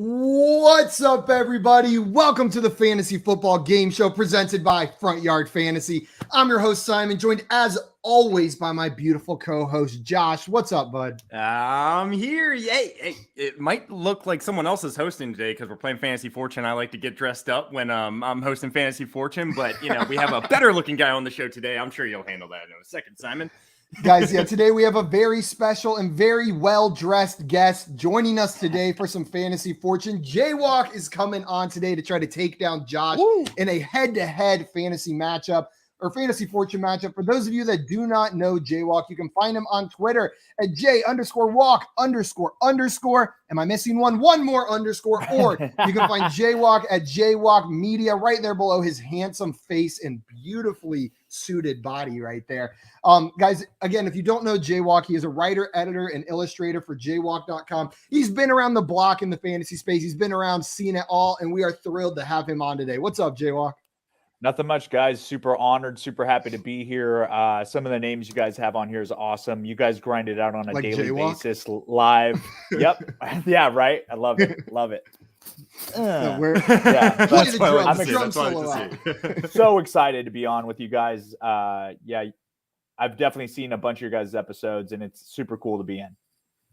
What's up, everybody? Welcome to the Fantasy Football Game Show presented by Front Yard Fantasy. I'm your host, Simon, joined as always by my beautiful co-host, Josh. What's up, bud? I'm here. Hey, it might look like someone else is hosting today because we're playing Fantasy Fortune. I like to get dressed up when I'm hosting Fantasy Fortune, but we have a better looking guy on the show today. I'm sure you'll handle that in a second, Simon. Guys, today we have a very special and very well-dressed guest joining us today for some Fantasy Fortune. Jaywalk is coming on today to try to take down Josh in a head-to-head fantasy matchup or Fantasy Fortune matchup. For those of you that do not know Jaywalk, you can find him on Twitter at J_walk__. Am I missing one? One more underscore. Or you can find Jaywalk at Jaywalk Media right there below his handsome face and beautifully suited body right there. Guys, again, if you don't know Jaywalk, he is a writer, editor, and illustrator for jaywalk.com. He's been around the block in the fantasy space. He's been around, seen it all, and we are thrilled to have him on today. What's up, Jaywalk? Nothing much, guys. Super honored, super happy to be here. Some of the names you guys have on here is awesome. You guys grind it out on a daily basis live. Yep. Yeah, right. I love it. Love it. That's so excited to be on with you guys. I've definitely seen a bunch of your guys' episodes, and it's super cool to be in.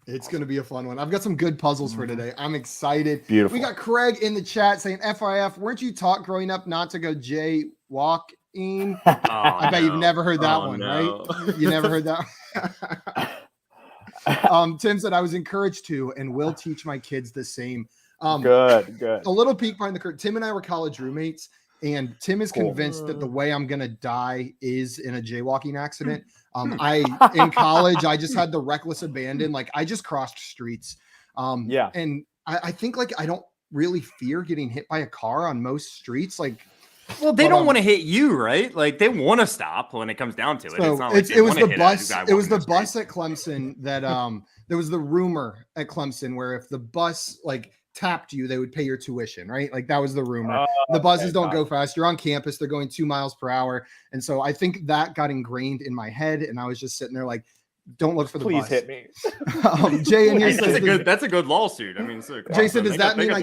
It's going to be a fun one. I've got some good puzzles for today. I'm excited. Beautiful. We got Craig in the chat saying, FIF, weren't you taught growing up not to go jaywalking? I bet you've never heard that one, right? You never heard that one? Tim said, I was encouraged to and will teach my kids the same. Good. A little peek behind the curtain. Tim and I were college roommates, and Tim is convinced that the way I'm going to die is in a jaywalking accident. In college, I just had the reckless abandon. Like, I just crossed streets. And I think, like, I don't really fear getting hit by a car on most streets. Like, well, they don't want to hit you, right? Like, they want to stop when it comes down to it. So it's not like it was the bus. It was the street. bus at Clemson that there was the rumor at Clemson where if the bus like tapped you, they would pay your tuition, right? Like, that was the rumor. The buses don't go fast. You're on campus. They're going 2 miles per hour. And so I think that got ingrained in my head. And I was just sitting there like, don't look for the Please bus. hit me. Jay in here says, that's a good lawsuit. I mean, Jay said, does that mean I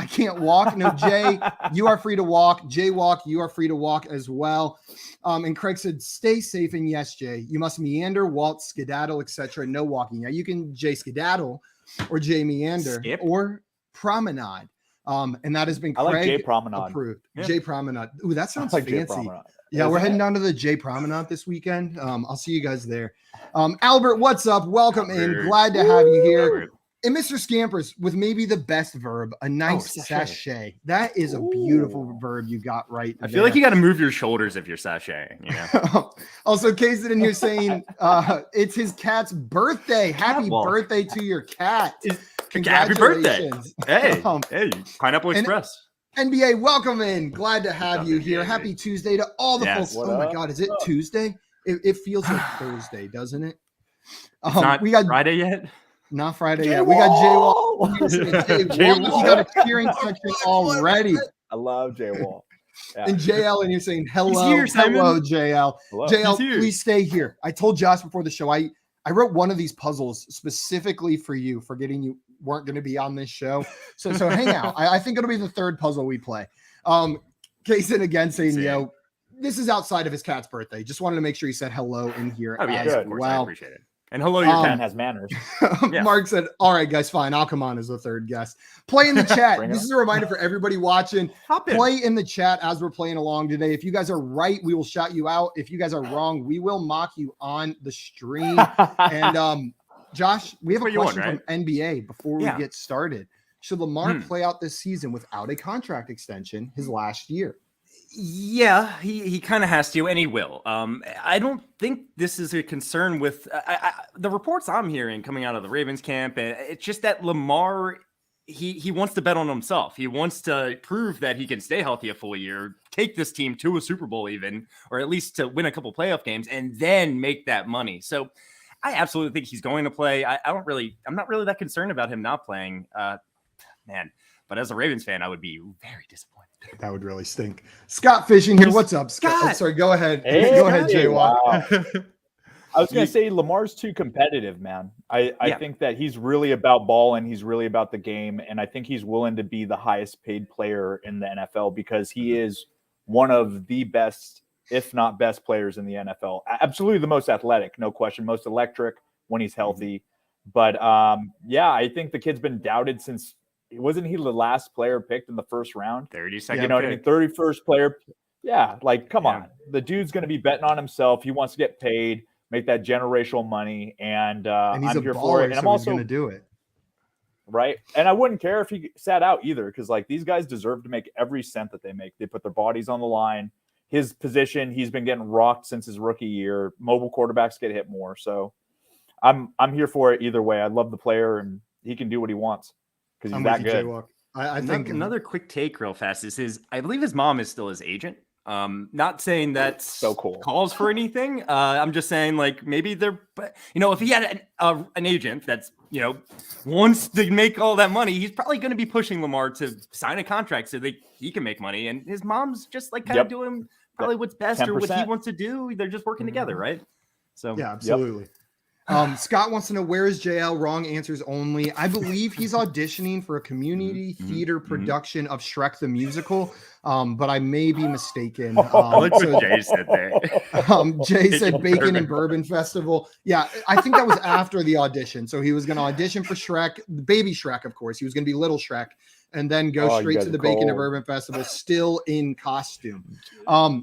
can't walk? No, Jay, you are free to walk. Jaywalk, you are free to walk as well. And Craig said, stay safe. And yes, Jay, you must meander, waltz, skedaddle, etc. No walking. Now you can Jay skedaddle or Jay meander or promenade. And that has been Craig Jay Promenade approved. Yeah. Jay Promenade. Ooh, that sounds fancy. Yeah, we're heading down to the Jay Promenade this weekend. I'll see you guys there. Albert, what's up? Welcome in. Glad to have you here. Albert. And Mr. Scampers with maybe the best verb, a nice sachet. That is a beautiful verb you got right there. I feel like you got to move your shoulders if you're sashaying. Also, Kaysen in here saying it's his cat's birthday. Happy birthday to your cat. Happy birthday. Hey, Pineapple Express. NBA, welcome in. Glad to have you here. Happy Tuesday to all the folks. Oh my God, is it Tuesday? It feels like Thursday, doesn't it? We got Friday yet? Not Friday yet. We got Jaywalk. You got a cheering section already. I love Jaywalk. Yeah. And JL, and you're saying hello, here, hello, JL. Hello. JL, please stay here. I told Josh before the show, I wrote one of these puzzles specifically for you, forgetting you weren't going to be on this show. So hang out. I think it'll be the third puzzle we play. Kaysen again saying, this is outside of his cat's birthday. Just wanted to make sure you said hello in here as well. I appreciate it. And hello, your cat has manners. Mark said, all right, guys, fine. I'll come on as the third guest. Play in the chat. This is a reminder for everybody watching. Play in the chat as we're playing along today. If you guys are right, we will shout you out. If you guys are wrong, we will mock you on the stream. And Josh, we have a question from NBA before we get started. Should Lamar play out this season without a contract extension his last year? Yeah, he kind of has to, and he will. I don't think this is a concern with the reports I'm hearing coming out of the Ravens camp. And it's just that Lamar, he wants to bet on himself. He wants to prove that he can stay healthy a full year, take this team to a Super Bowl even, or at least to win a couple playoff games, and then make that money. So I absolutely think he's going to play. I'm not really that concerned about him not playing, man. But as a Ravens fan, I would be very disappointed. That would really stink. Scott Fishing here. What's up, Scott? Oh, sorry, go ahead. Hey, go ahead, Jaywalk. I was going to say Lamar's too competitive, man. I think that he's really about ball and he's really about the game. And I think he's willing to be the highest paid player in the NFL because he is one of the best, if not best players in the NFL. Absolutely the most athletic, no question, most electric when he's healthy. But I think the kid's been doubted since wasn't he the last player picked in the first round? 32nd. You know what I mean? 31st player. Yeah, like come on. The dude's going to be betting on himself. He wants to get paid, make that generational money, and he's I'm here baller, for it. And I'm also going to do it. Right. And I wouldn't care if he sat out either because, like, these guys deserve to make every cent that they make. They put their bodies on the line. His position, he's been getting rocked since his rookie year. Mobile quarterbacks get hit more. So I'm here for it either way. I love the player, and he can do what he wants because he's that good. I think another quick take real fast is I believe his mom is still his agent. Not saying that's so cool calls for anything. I'm just saying like maybe they're, if he had an agent that's, wants to make all that money, he's probably going to be pushing Lamar to sign a contract so that he can make money. And his mom's just like kind of doing probably what's best 10%. Or what he wants to do. They're just working together. Right. So yeah, absolutely. Scott wants to know, where is JL? Wrong answers only. I believe he's auditioning for a community theater production of Shrek the Musical, but I may be mistaken. Look what Jay said there. Jay said Bacon and Bourbon Festival. Yeah, I think that was after the audition. So he was going to audition for Shrek, baby Shrek, of course. He was going to be little Shrek. And then go straight to the Bacon and Bourbon Festival, still in costume.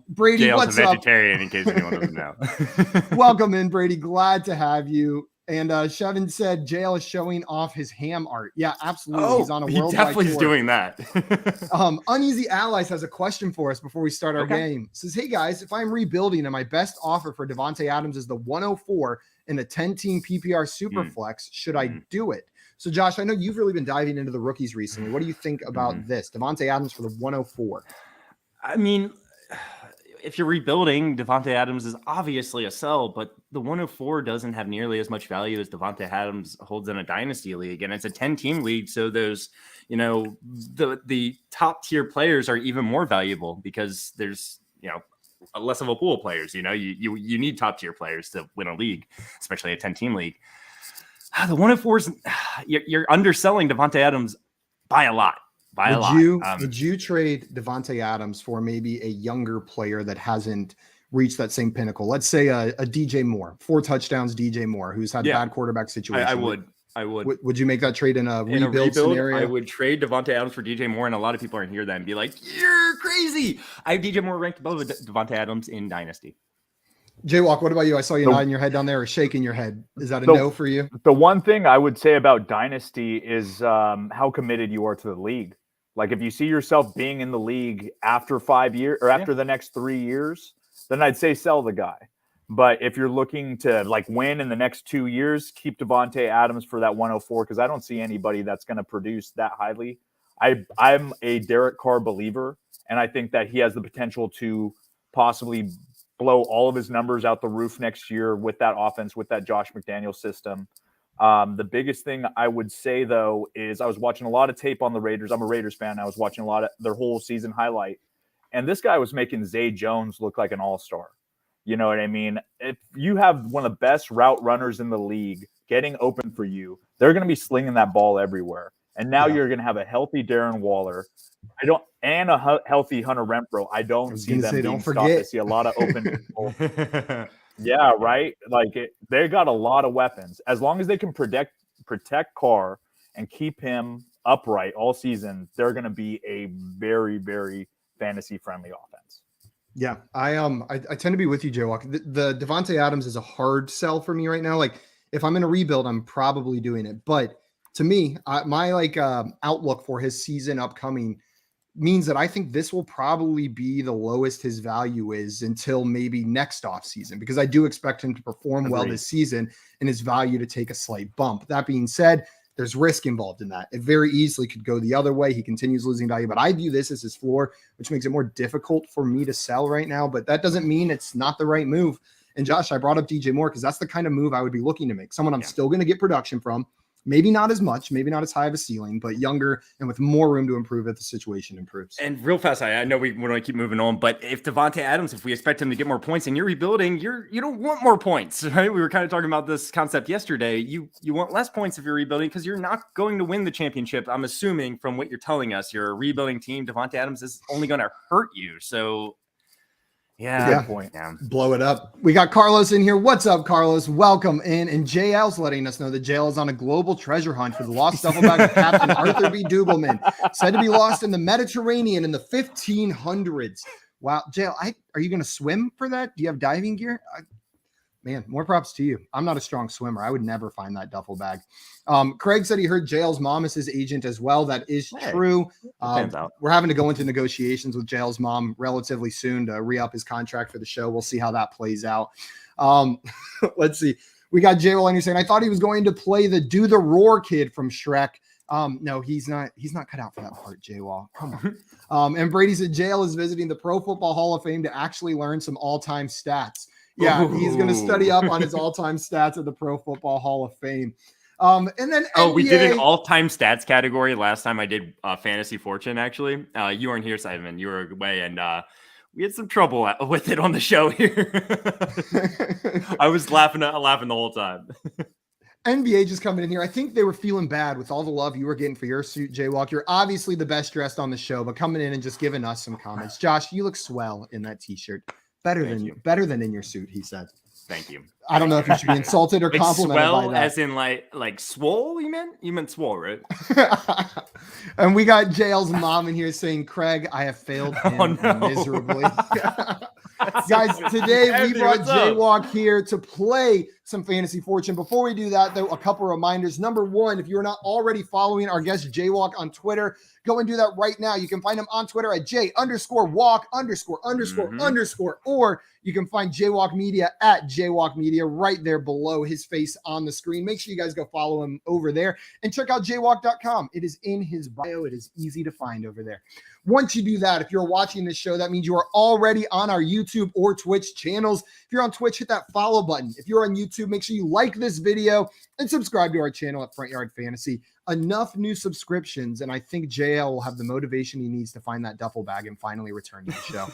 Brady, JL's what's a vegetarian, in case anyone doesn't know. Welcome in, Brady. Glad to have you. And Shevin said JL is showing off his ham art. Yeah, absolutely. He's on a worldwide he definitely tour. Is doing that. Uneasy Allies has a question for us before we start our game. Says, hey guys, if I'm rebuilding and my best offer for Davante Adams is the 104 in a 10-team PPR Superflex, should I do it? So, Josh, I know you've really been diving into the rookies recently. What do you think about this? Davante Adams for the 104. I mean, if you're rebuilding, Davante Adams is obviously a sell, but the 104 doesn't have nearly as much value as Davante Adams holds in a dynasty league. And it's a 10-team league, so those, the top-tier players are even more valuable because there's, less of a pool of players. You need top-tier players to win a league, especially a 10-team league. The 104s, you're underselling Davante Adams by a lot. Would you trade Davante Adams for maybe a younger player that hasn't reached that same pinnacle? Let's say a DJ Moore, 4 touchdowns, DJ Moore, who's had bad quarterback situation. I would. Would you make that trade in a rebuild scenario? I would trade Davante Adams for DJ Moore, and a lot of people are hear that and be like, "You're crazy." I have DJ Moore ranked above Davante Adams in Dynasty. Jaywalk, what about you? I saw you nodding your head down there or shaking your head. Is that a no for you? The one thing I would say about Dynasty is how committed you are to the league. Like if you see yourself being in the league after 5 years or after the next 3 years, then I'd say sell the guy. But if you're looking to like win in the next 2 years, keep Davante Adams for that 104 because I don't see anybody that's going to produce that highly. I'm a Derek Carr believer, and I think that he has the potential to possibly blow all of his numbers out the roof next year with that offense, with that Josh McDaniels system. The biggest thing I would say, though, is I was watching a lot of tape on the Raiders. I'm a Raiders fan. I was watching a lot of their whole season highlight. And this guy was making Zay Jones look like an all-star. You know what I mean? If you have one of the best route runners in the league getting open for you, they're going to be slinging that ball everywhere. And now you're going to have a healthy Darren Waller. And a healthy Hunter Renfrow. I don't see them being stopped. I see a lot of open people. Yeah, right. Like they got a lot of weapons. As long as they can protect Carr and keep him upright all season, they're going to be a very, very fantasy friendly offense. Yeah, I tend to be with you, Jaywalk. The Davante Adams is a hard sell for me right now. Like if I'm in a rebuild, I'm probably doing it. But to me, my outlook for his season upcoming means that I think this will probably be the lowest his value is until maybe next offseason, because I do expect him to perform well this season and his value to take a slight bump. That being said, there's risk involved in that. It very easily could go the other way. He continues losing value, but I view this as his floor, which makes it more difficult for me to sell right now. But that doesn't mean it's not the right move. And Josh, I brought up DJ Moore because that's the kind of move I would be looking to make. Someone I'm still going to get production from. Maybe not as much, maybe not as high of a ceiling, but younger and with more room to improve if the situation improves. And real fast, I know we want to keep moving on, but if Davante Adams, if we expect him to get more points and you're rebuilding, you don't want more points, right? We were kind of talking about this concept yesterday. You want less points if you're rebuilding because you're not going to win the championship. I'm assuming from what you're telling us, you're a rebuilding team. Davante Adams is only going to hurt you. So yeah, good point. Yeah. Blow it up. We got Carlos in here. What's up, Carlos? Welcome in. And JL's letting us know that JL is on a global treasure hunt for the lost duffel bag of Captain Arthur B. Dubelman, said to be lost in the Mediterranean in the 1500s. Wow, JL, are you going to swim for that? Do you have diving gear? Man, more props to you. I'm not a strong swimmer. I would never find that duffel bag. Craig said he heard JL's mom is his agent as well. That is true. We're having to go into negotiations with JL's mom relatively soon to re-up his contract for the show. We'll see how that plays out. Let's see. We got J. Will saying, I thought he was going to play the Do the Roar kid from Shrek. No, he's not cut out for that part, J-Wall. Come on. And Brady said JL is visiting the Pro Football Hall of Fame to actually learn some all-time stats. Yeah, he's going to study up on his all-time stats at the Pro Football Hall of Fame. And then NBA... we did an all-time stats category last time I did Fantasy Fortune, actually. You weren't here, Simon. You were away, and we had some trouble with it on the show here. I was laughing the whole time. NBA just coming in here. I think they were feeling bad with all the love you were getting for your suit, Jaywalk. You're obviously the best dressed on the show, but coming in and just giving us some comments. Josh, you look swell in that t-shirt. Better than in your suit, he said. Thank you. I don't know if you should be insulted or like complimented swell, by that. as in like swole, you meant swole, right? And we got JL's mom in here saying, Craig, I have failed him miserably. Guys, today we brought Jaywalk here to play some Fantasy Fortune. Before we do that, though, a couple reminders. Number one, if you're not already following our guest Jaywalk on Twitter, go and do that right now. You can find him on Twitter at J_walk____, or you can find Jaywalk Media at Jaywalk Media right there below his face on the screen. Make sure you guys go follow him over there and check out jaywalk.com. It is in his bio. It is easy to find over there. Once you do that, if you're watching this show, that means you are already on our YouTube or Twitch channels. If you're on Twitch, hit that follow button. If you're on YouTube, make sure you like this video and subscribe to our channel at Front Yard Fantasy. Enough new subscriptions, and I think JL will have the motivation he needs to find that duffel bag and finally return to the show.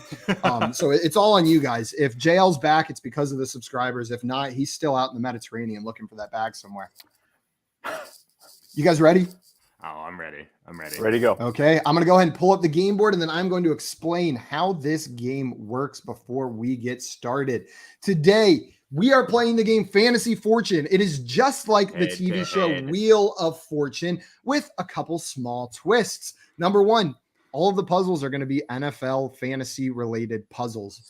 So it's all on you guys. If JL's back, it's because of the subscribers. If not, he's still out in the Mediterranean looking for that bag somewhere. You guys ready? Oh, I'm ready. Ready to go. Okay, I'm going to go ahead and pull up the game board, and then I'm going to explain how this game works before we get started. Today, we are playing the game Fantasy Fortune. It is just like the TV show Wheel of Fortune with a couple small twists. Number one, all of the puzzles are going to be NFL fantasy-related puzzles.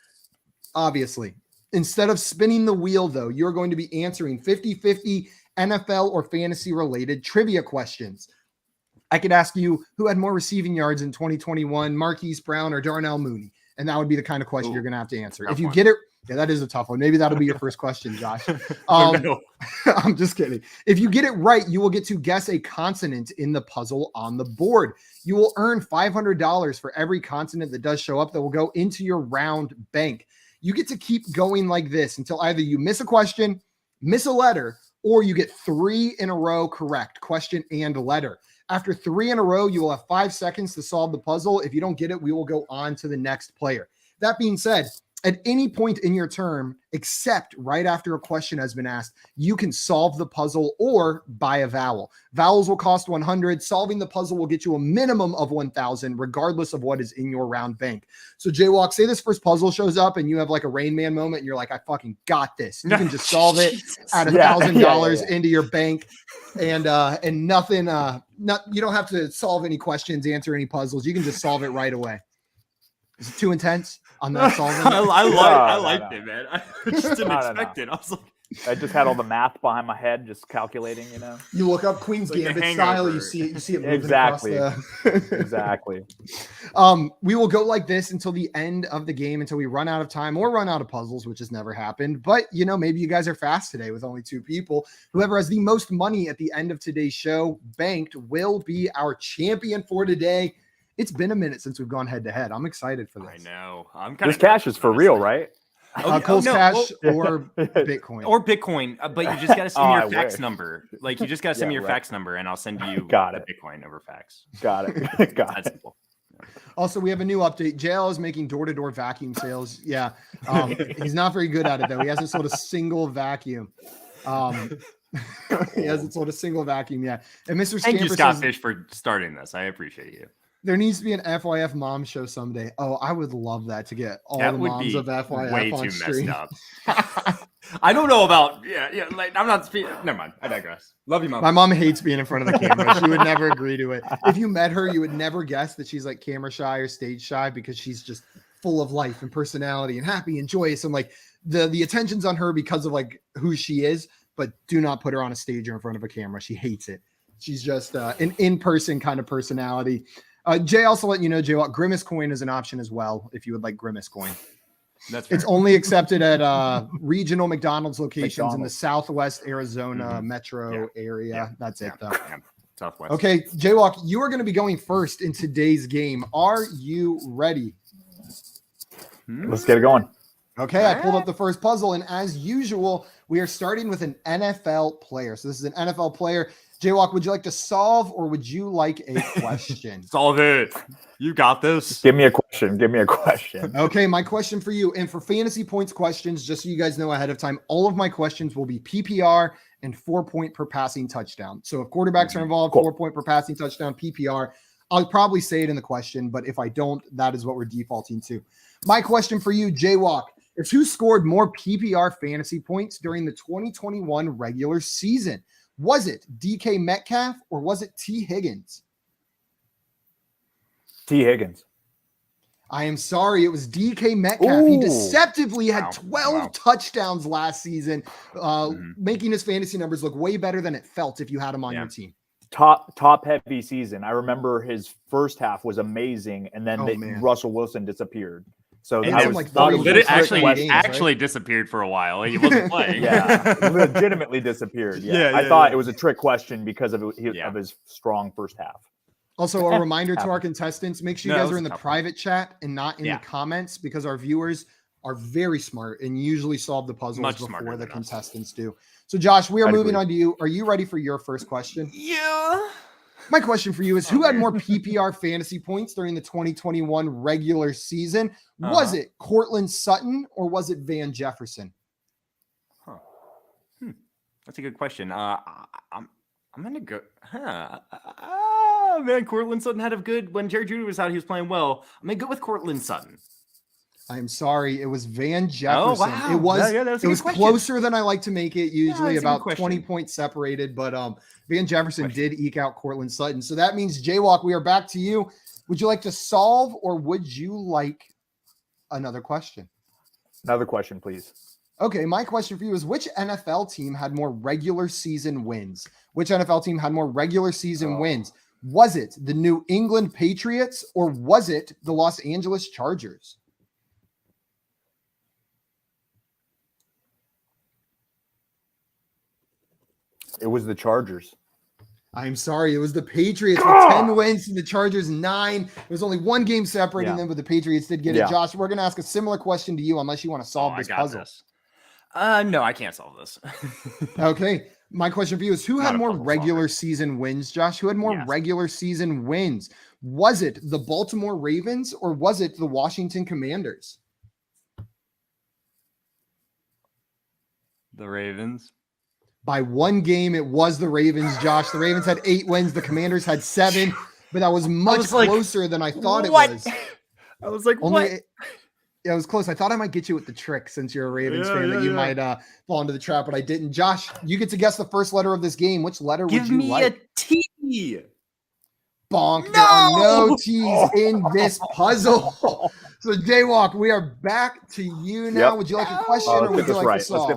Obviously, instead of spinning the wheel, though, you're going to be answering 50-50 NFL or fantasy-related trivia questions. I could ask you who had more receiving yards in 2021, Marquise Brown or Darnell Mooney, and that would be the kind of question you're going to have to answer. If you get it, yeah, that is a tough one. Maybe that'll be your first question, Josh. I'm just kidding. If you get it right, you will get to guess a consonant in the puzzle on the board. You will earn $500 for every consonant that does show up that will go into your round bank. You get to keep going like this until either you miss a question, miss a letter, or you get 3 in a row correct, question and letter. After 3 in a row, you will have 5 seconds to solve the puzzle. If you don't get it, we will go on to the next player. That being said, at any point in your turn, except right after a question has been asked, you can solve the puzzle or buy a vowel. Vowels will cost 100. Solving the puzzle will get you a minimum of 1,000, regardless of what is in your round bank. So Jaywalk, say this first puzzle shows up and you have like a Rain Man moment and you're like, I fucking got this. You can just solve it, add $1,000 into your bank, and nothing. You don't have to solve any questions, answer any puzzles. You can just solve it right away. Is it too intense? I'm not solving. I liked it, man. I just didn't expect it. I was like, I just had all the math behind my head, just calculating. You look up Queen's Gambit style. You see it moving exactly. across Exactly. We will go like this until the end of the game, until we run out of time or run out of puzzles, which has never happened. But maybe you guys are fast today with only 2 people. Whoever has the most money at the end of today's show banked will be our champion for today. It's been a minute since we've gone head to head. I'm excited for this. I know. This cash is for real, right? Coles no, Cash or Bitcoin. Or Bitcoin, but you just got to send me your fax wish. number. Like, you just got to send me your fax number, and I'll send you Got the Bitcoin over fax. Got it. Got That's it. simple. Also, we have a new update. JL is making door-to-door vacuum sales. Yeah. He's not very good at it, though. He hasn't sold a single vacuum. He hasn't sold a single vacuum yet. And Mr. Thank you, Scamper Scott says, Fish, for starting this. I appreciate you. there needs to be an FYF mom show someday. Oh, I would love that, to get all That the would moms be of FYF way on too stream. messed up. I don't know about like I'm not speaking. Never mind. I digress. Love you, Mom. My mom hates being in front of the camera. She would never agree to it. If you met her, you would never guess that she's like camera shy or stage shy, because she's just full of life and personality and happy and joyous, and like the attention's on her because of like who she is. But do not put her on a stage or in front of a camera. She hates it. She's just an in-person kind of personality. Jay, also letting you know, Jay, Grimace coin is an option as well if you would like Grimace coin. That's fair. It's only accepted at regional McDonald's locations in the Southwest Arizona metro area. Yeah. That's it, though. Yeah. Southwest. Okay, Jaywalk, you are going to be going first in today's game. Are you ready? Let's get it going. Okay, I pulled up the first puzzle, and as usual, we are starting with an NFL player. So this is an NFL player. Jaywalk, would you like to solve, or would you like a question? Solve it. You got this. Give me a question. Okay, my question for you, and for fantasy points questions, just so you guys know ahead of time, all of my questions will be PPR and 4-point per passing touchdown. So if quarterbacks are involved, Cool. 4-point per passing touchdown, PPR. I'll probably say it in the question, but if I don't, that is what we're defaulting to. My question for you, Jaywalk, is who scored more PPR fantasy points during the 2021 regular season? Was it DK Metcalf or was it T. Higgins? T. Higgins. I am sorry, it was DK Metcalf. He Ooh. deceptively had Wow. 12 touchdowns last season, making his fantasy numbers look way better than it felt if you had him on your team. Top heavy season. I remember his first half was amazing, and then Russell Wilson disappeared. So And I then, was thought it was actually disappeared for a while. He wasn't playing. Yeah, legitimately disappeared. Yeah, I thought it was a trick question because of his strong first half. Also, a reminder to our contestants, make sure you guys are in the tough private chat and not in the comments, because our viewers are very smart and usually solve the puzzles before the contestants do. So, Josh, we are moving on to you. Are you ready for your first question? Yeah. My question for you is, who had more PPR fantasy points during the 2021 regular season? Was it Cortland Sutton or was it Van Jefferson? That's a good question. I'm gonna go. Man, Cortland Sutton had a good when Jerry Jeudy was out. He was playing well. I'm gonna go with Cortland Sutton. I'm sorry, it was Van Jefferson. Oh, wow. It was it was closer than I like to make it. Usually about 20 question. points separated, but Van Jefferson did eke out Cortland Sutton. So that means, Jaywalk, we are back to you. Would you like to solve, or would you like another question? Another question, please. Okay, my question for you is, which NFL team had more regular season wins? Which NFL team had more regular season wins? Was it the New England Patriots or was it the Los Angeles Chargers? It was the Chargers. I'm sorry, it was the Patriots with 10 wins and the Chargers 9. There was only one game separating them, but the Patriots did get it. Josh, we're going to ask a similar question to you unless you want to solve this puzzle. No, I can't solve this. Okay. My question for you is, who had more regular season wins, Josh? Who had more regular season wins? Was it the Baltimore Ravens or was it the Washington Commanders? The Ravens. By one game, it was the Ravens, Josh. The Ravens had 8 wins. The Commanders had 7, but that was much closer than I thought it was. I was like, what? Yeah, it was close. I thought I might get you with the trick since you're a Ravens fan that you might fall into the trap, but I didn't. Josh, you get to guess the first letter of this game. Which letter would you like? Give me a T. Bonk. No! There are no T's in this puzzle. So, Jaywalk, we are back to you now. Would you like a question or would you like to solve?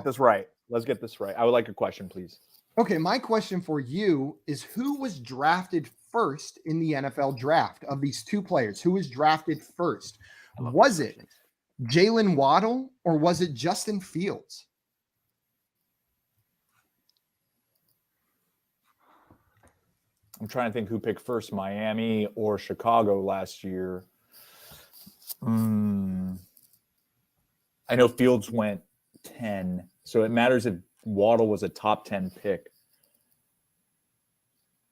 Let's get this right. I would like a question, please. Okay, my question for you is, who was drafted first in the NFL draft of these two players? Who was drafted first? Was it Jaylen Waddle or was it Justin Fields? I'm trying to think who picked first, Miami or Chicago last year. I I know Fields went 10, so it matters if Waddle was a top 10 pick.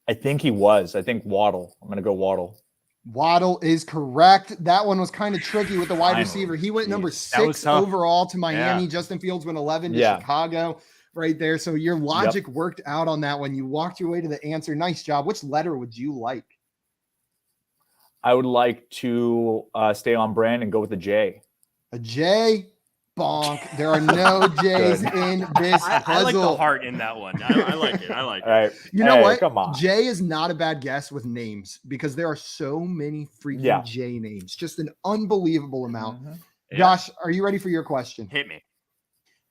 I think he was. I think Waddle. I'm going to go Waddle. Waddle is correct. That one was kind of tricky with the wide receiver. He went number 6 overall to Miami. Yeah. Justin Fields went 11 to Chicago right there. So your logic worked out on that one. You walked your way to the answer. Nice job. Which letter would you like? I would like to stay on brand and go with a J. A J? Bonk. There are no J's in this puzzle. I like the heart in that one. I like it. I like it. All right. You know what? Come on. J is not a bad guess with names because there are so many freaking J names. Just an unbelievable amount. Mm-hmm. Josh, are you ready for your question? Hit me.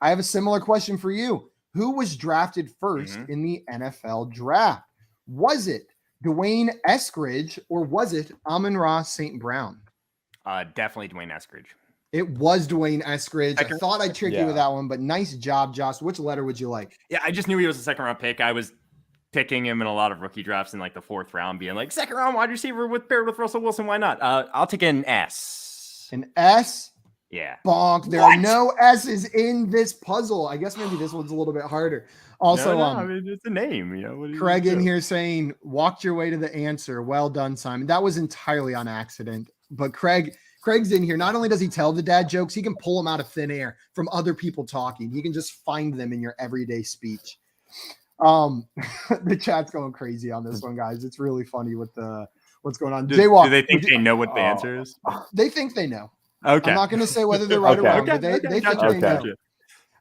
I have a similar question for you. Who was drafted first in the NFL draft? Was it Dwayne Eskridge or was it Amon-Ra St. Brown? Definitely Dwayne Eskridge. It was Dwayne Eskridge. I thought I'd trick you with that one, but nice job, Josh. Which letter would you like? Yeah, I just knew he was a second-round pick. I was picking him in a lot of rookie drafts in like the 4th round, being like, second-round wide receiver paired with Russell Wilson. Why not? I'll take an S. An S? Yeah. Bonk. There are no S's in this puzzle. I guess maybe this one's a little bit harder. Also, I mean, it's a name. You know, what Craig in here saying, walked your way to the answer. Well done, Simon. That was entirely on accident. But Craig's in here. Not only does he tell the dad jokes, he can pull them out of thin air from other people talking. He can just find them in your everyday speech. The chat's going crazy on this one, guys. It's really funny with what's going on. Jaywalk, do they think they know what the answer is? They think they know. Okay. I'm not going to say whether they're right or wrong, but they think they know.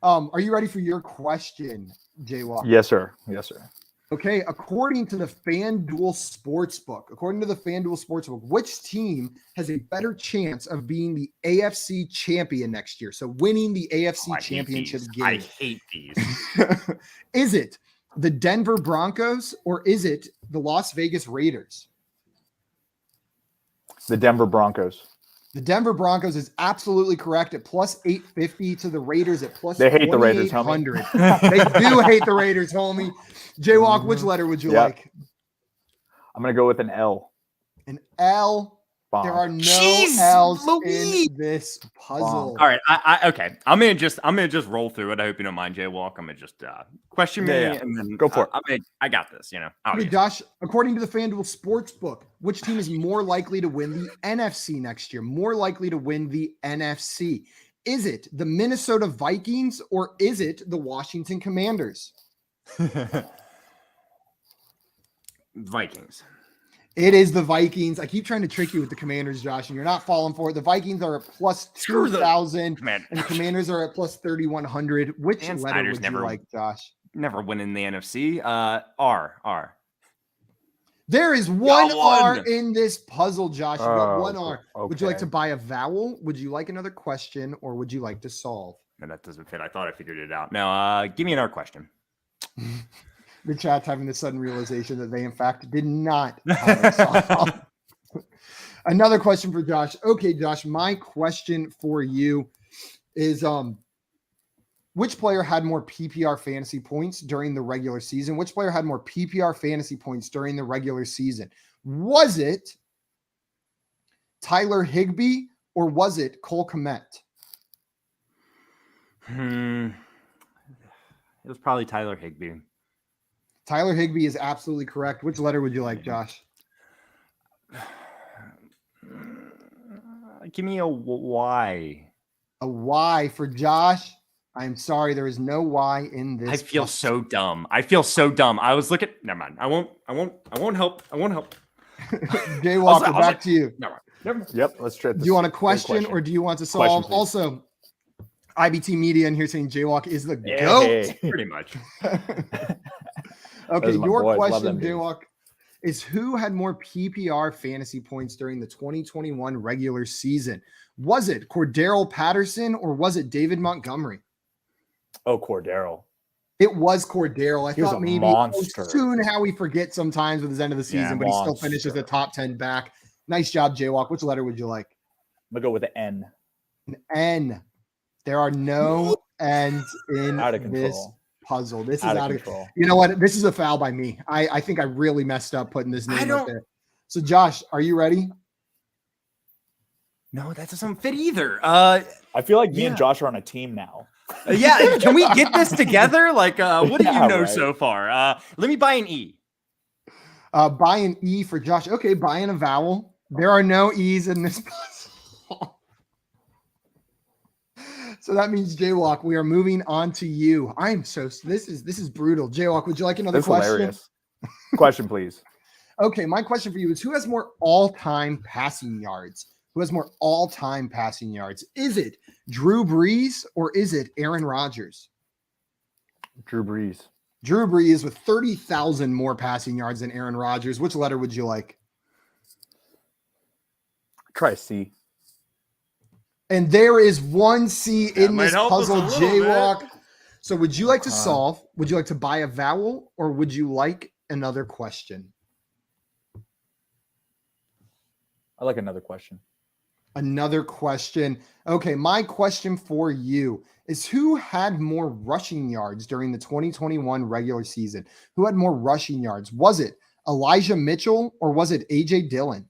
Are you ready for your question, Jaywalk? Yes, sir. Yes, sir. Okay, according to the FanDuel Sportsbook, which team has a better chance of being the AFC champion next year? So winning the AFC championship game. I hate these. Is it the Denver Broncos or is it the Las Vegas Raiders? The Denver Broncos. The Denver Broncos is absolutely correct at plus 850 to the Raiders at plus They hate the Raiders, homie. They do hate the Raiders, homie. Jaywalk, which letter would you like? I'm going to go with an L. An L. Bomb. There are no L's in this puzzle. Bomb. All right, okay. I'm gonna just roll through it. I hope you don't mind, Jaywalk. I'm gonna just question me and then go for it. I got this. You know. Okay, Josh. According to the FanDuel Sportsbook, which team is more likely to win the NFC next year? More likely to win the NFC? Is it the Minnesota Vikings or is it the Washington Commanders? Vikings. It is the Vikings. I keep trying to trick you with the Commanders, Josh, and you're not falling for it. The Vikings are at plus 2,000, and the Commanders are at plus 3,100. Which letter would you like, Josh? Never win in the NFC. R. There is one R in this puzzle, Josh. You got one R. Okay. Would you like to buy a vowel? Would you like another question, or would you like to solve? No, that doesn't fit. I thought I figured it out. Now, give me another question. The chat's having the sudden realization that they, in fact, did not solve. Another question for Josh. Okay, Josh, my question for you is which player had more PPR fantasy points during the regular season? Which player had more PPR fantasy points during the regular season? Was it Tyler Higbee or was it Cole Kmet? It was probably Tyler Higbee. Tyler Higbee is absolutely correct. Which letter would you like, Josh? Give me a Y. A Y for Josh. I'm sorry, there is no Y in this. I feel so dumb. I was looking. Never mind. I won't help. Jaywalker, back to you. Never mind. Yep. Let's try this. Do you want a question or do you want to solve? Question, also, IBT Media in here saying Jaywalk is the GOAT. Pretty much. Okay, your question, Jaywalk, is who had more PPR fantasy points during the 2021 regular season? Was it Cordero Patterson or was it David Montgomery? Oh, Cordero. It was Cordero. I thought maybe monster. Soon how we forget sometimes with his end of the season, but he still finishes the top 10 back. Nice job, Jaywalk. Which letter would you like? I'm going to go with an N. An N. There are no N's in this puzzle. This is out of control. You know what? This is a foul by me. I think I really messed up putting this name up there. So, Josh, are you ready? No, that doesn't fit either. I feel like me and Josh are on a team now. Yeah, can we get this together? Like, what do you know right. so far? Let me buy an E. Buy an E for Josh. Okay, buy in a vowel. There are no E's in this puzzle. So that means Jaywalk, we are moving on to you. This is brutal. Jaywalk, would you like another question? Hilarious. Question, please. Okay, my question for you is who has more all-time passing yards? Who has more all-time passing yards? Is it Drew Brees or is it Aaron Rodgers? Drew Brees. Drew Brees with 30,000 more passing yards than Aaron Rodgers. Which letter would you like? Try C. And there is one C That in might this help us a puzzle, little Jaywalk. bit. So would you like to solve? Would you like to buy a vowel or would you like another question? I like another question. Another question. Okay, my question for you is who had more rushing yards during the 2021 regular season? Who had more rushing yards? Was it Elijah Mitchell or was it AJ Dillon?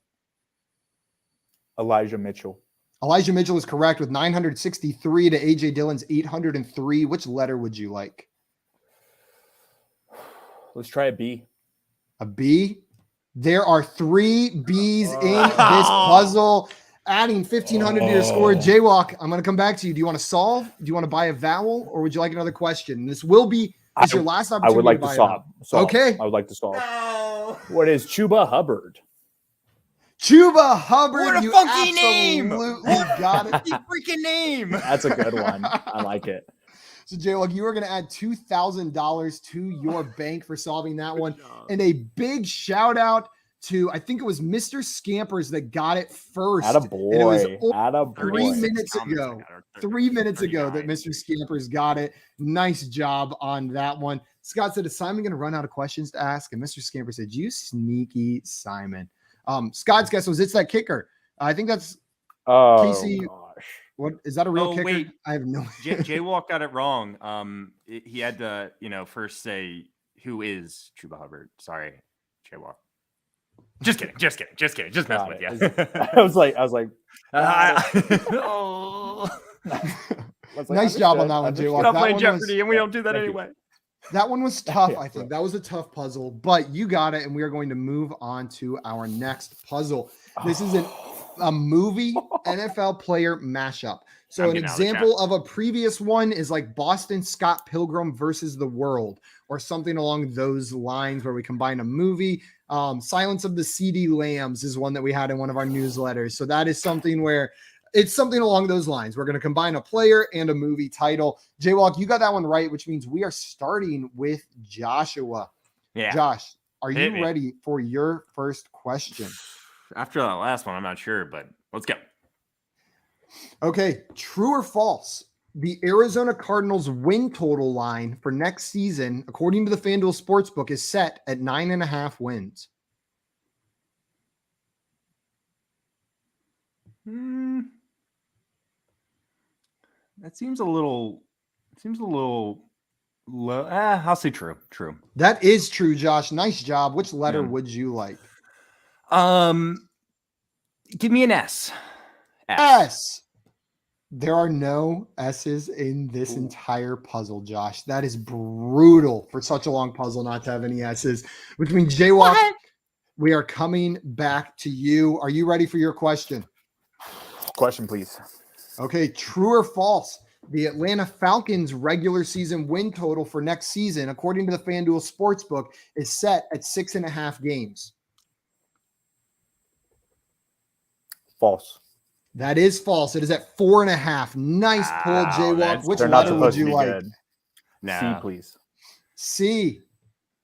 Elijah Mitchell. Elijah Mitchell is correct with 963 to AJ Dillon's 803. Which letter would you like? Let's try a B. A B? There are 3 B's in this puzzle, adding 1,500 to your score. Jaywalk, I'm going to come back to you. Do you want to solve? Do you want to buy a vowel or would you like another question? This will be your last opportunity. I would like to solve. Okay. I would like to solve. No. What is Chuba Hubbard? Chuba Hubbard. What a you funky name. absolutely got it. Funky freaking name. That's a good one. I like it. So, Jaywalk, you are going to add $2,000 to your bank for solving that one. And a big shout out to, I think it was Mr. Scampers that got it first. Attaboy. And it was Attaboy. 3 minutes ago. 3 minutes ago that Mr. Scampers got it. Nice job on that one. Scott said, is Simon going to run out of questions to ask? And Mr. Scamper said, you sneaky Simon. Scott's guess was it's that kicker. I think that's Casey. Gosh. What is that a real kicker? Wait. I have no idea. Jaywalk got it wrong. He had to, first say who is Chuba Hubbard. Sorry, Jaywalk. Just kidding. Just messing with you. I was like, oh. Nice job on that one, Jaywalk. Stop That playing one Jeopardy, and we don't do that Thank you. anyway. That one was tough, Yeah, I think. That was a tough puzzle, but you got it, and we are going to move on to our next puzzle. This is a movie NFL player mashup. So I'm an getting out of the example of a previous one is like Boston Scott Pilgrim versus the World, or something along those lines where we combine a movie. Silence of the CD Lambs is one that we had in one of our newsletters. So that is something where it's something along those lines. We're going to combine a player and a movie title. Jaywalk, you got that one right, which means we are starting with Joshua. Yeah. Josh, are you Hit me. ready for your first question? After that last one, I'm not sure, but let's go. Okay, true or false? The Arizona Cardinals win total line for next season, according to the FanDuel Sportsbook, is set at 9.5 wins. That seems a little low. I'll say true. That is true, Josh. Nice job. Which letter Yeah. would you like? Give me an S. S. There are no S's in this entire puzzle, Josh. That is brutal for such a long puzzle not to have any S's. Which means, Jaywalk, we are coming back to you. Are you ready for your question? Question, please. Okay, true or false? The Atlanta Falcons regular season win total for next season, according to the FanDuel Sportsbook, is set at 6.5 games. False. That is false. It is at 4.5. Nice pull, Wow, Jaywalk. Which They're not letter would supposed to you be like? good. No. C, please. C.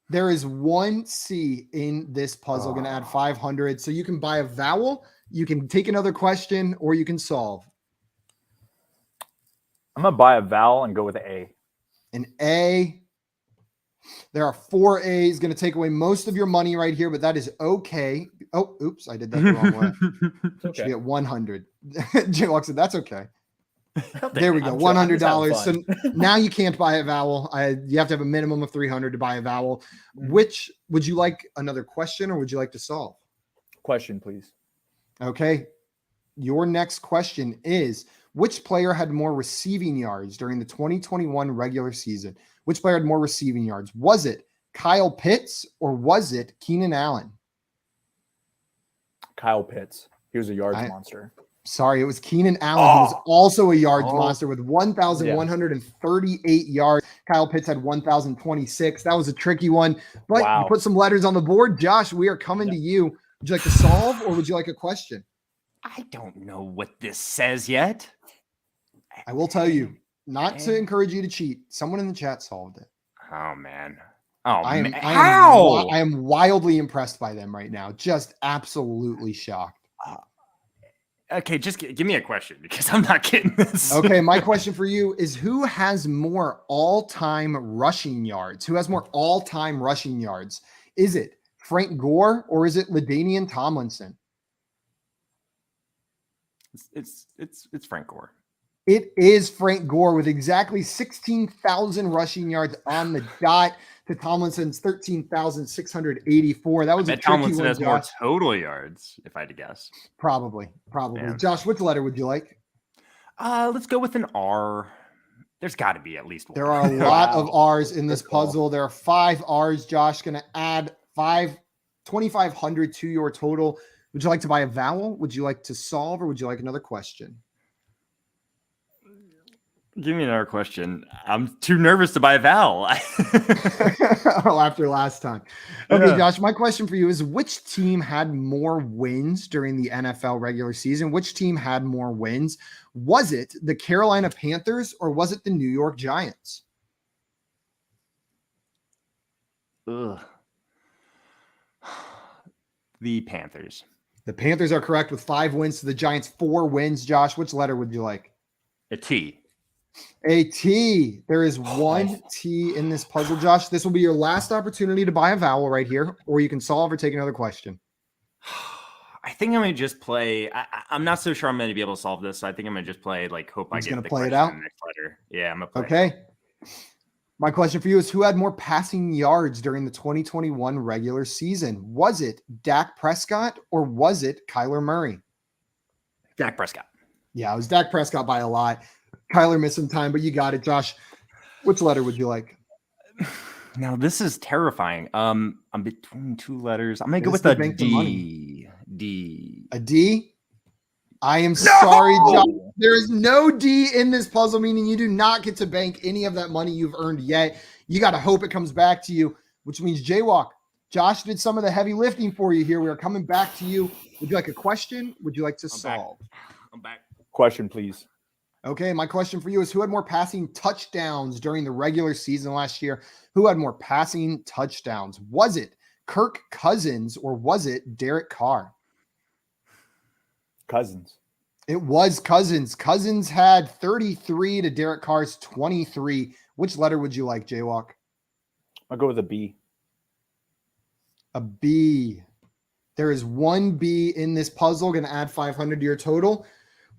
There is one C in this puzzle. Going to add 500. So you can buy a vowel, you can take another question, or you can solve. I'm gonna buy a vowel and go with A. An A. There are 4 A's. Going to take away most of your money right here, but that is okay. Oh, oops, I did that the wrong way. It's Should be at 100. Jaywalk said, that's okay. I'll take There we it. go, I'm just $100. So having now you can't buy a vowel. You have to have a minimum of 300 to buy a vowel. Which would you like another question or would you like to solve? Question, please. Okay. Your next question is, which player had more receiving yards during the 2021 regular season? Which player had more receiving yards? Was it Kyle Pitts or was it Keenan Allen? Kyle Pitts. He was a yards monster. Sorry, it was Keenan Allen, who was also a yards monster with 1,138 yards. Kyle Pitts had 1,026. That was a tricky one, but you put some letters on the board. Josh, we are coming to you. Would you like to solve or would you like a question? I don't know what this says yet. I will tell you, not to encourage you to cheat. Someone in the chat solved it. Oh, man. I am wildly impressed by them right now. Just absolutely shocked. Okay, just give me a question because I'm not getting this. Okay, my question for you is, who has more all-time rushing yards? Who has more all-time rushing yards? Is it Frank Gore or is it LaDainian Tomlinson? It's Frank Gore. It is Frank Gore with exactly 16,000 rushing yards on the dot to Tomlinson's 13,684. That was a tricky Tomlinson one, has Josh. more total yards, if I had to guess. Probably. Yeah. Josh, which letter would you like? Let's go with an R. There's got to be at least one. There are a lot of R's in this puzzle. There are 5 R's. Josh, going to add 2,500 to your total. Would you like to buy a vowel? Would you like to solve, or would you like another question? Give me another question. I'm too nervous to buy a vowel. Oh, after last time. Okay, Josh, my question for you is, which team had more wins during the NFL regular season? Which team had more wins? Was it the Carolina Panthers or was it the New York Giants? Ugh. The Panthers. The Panthers are correct with 5 wins to the Giants, 4 wins. Josh, which letter would you like? A T. A T. There is one T in this puzzle, Josh. This will be your last opportunity to buy a vowel right here, or you can solve or take another question. I think I'm going to just play. I'm not so sure I'm going to be able to solve this. So I think I'm going to just play, hope I get the play it out. Next letter. Yeah, I'm going to play Okay. it. My question for you is, who had more passing yards during the 2021 regular season? Was it Dak Prescott or was it Kyler Murray? Dak Prescott. Yeah, it was Dak Prescott by a lot. Kyler missed some time, but you got it, Josh. Which letter would you like? Now, this is terrifying. I'm between 2 letters. I'm going to go with a D. D. A D? I am sorry, Josh. There is no D in this puzzle, meaning you do not get to bank any of that money you've earned yet. You got to hope it comes back to you, which means Jaywalk. Josh did some of the heavy lifting for you here. We are coming back to you. Would you like a question? Would you like to solve? I'm back. Question, please. Okay, my question for you is, who had more passing touchdowns during the regular season last year? Who had more passing touchdowns? Was it Kirk Cousins or was it Derek Carr? Cousins. It was Cousins. Cousins had 33 to Derek Carr's 23. Which letter would you like, Jaywalk? I'll go with a B. A B. There is one B in this puzzle. Going to add 500 to your total.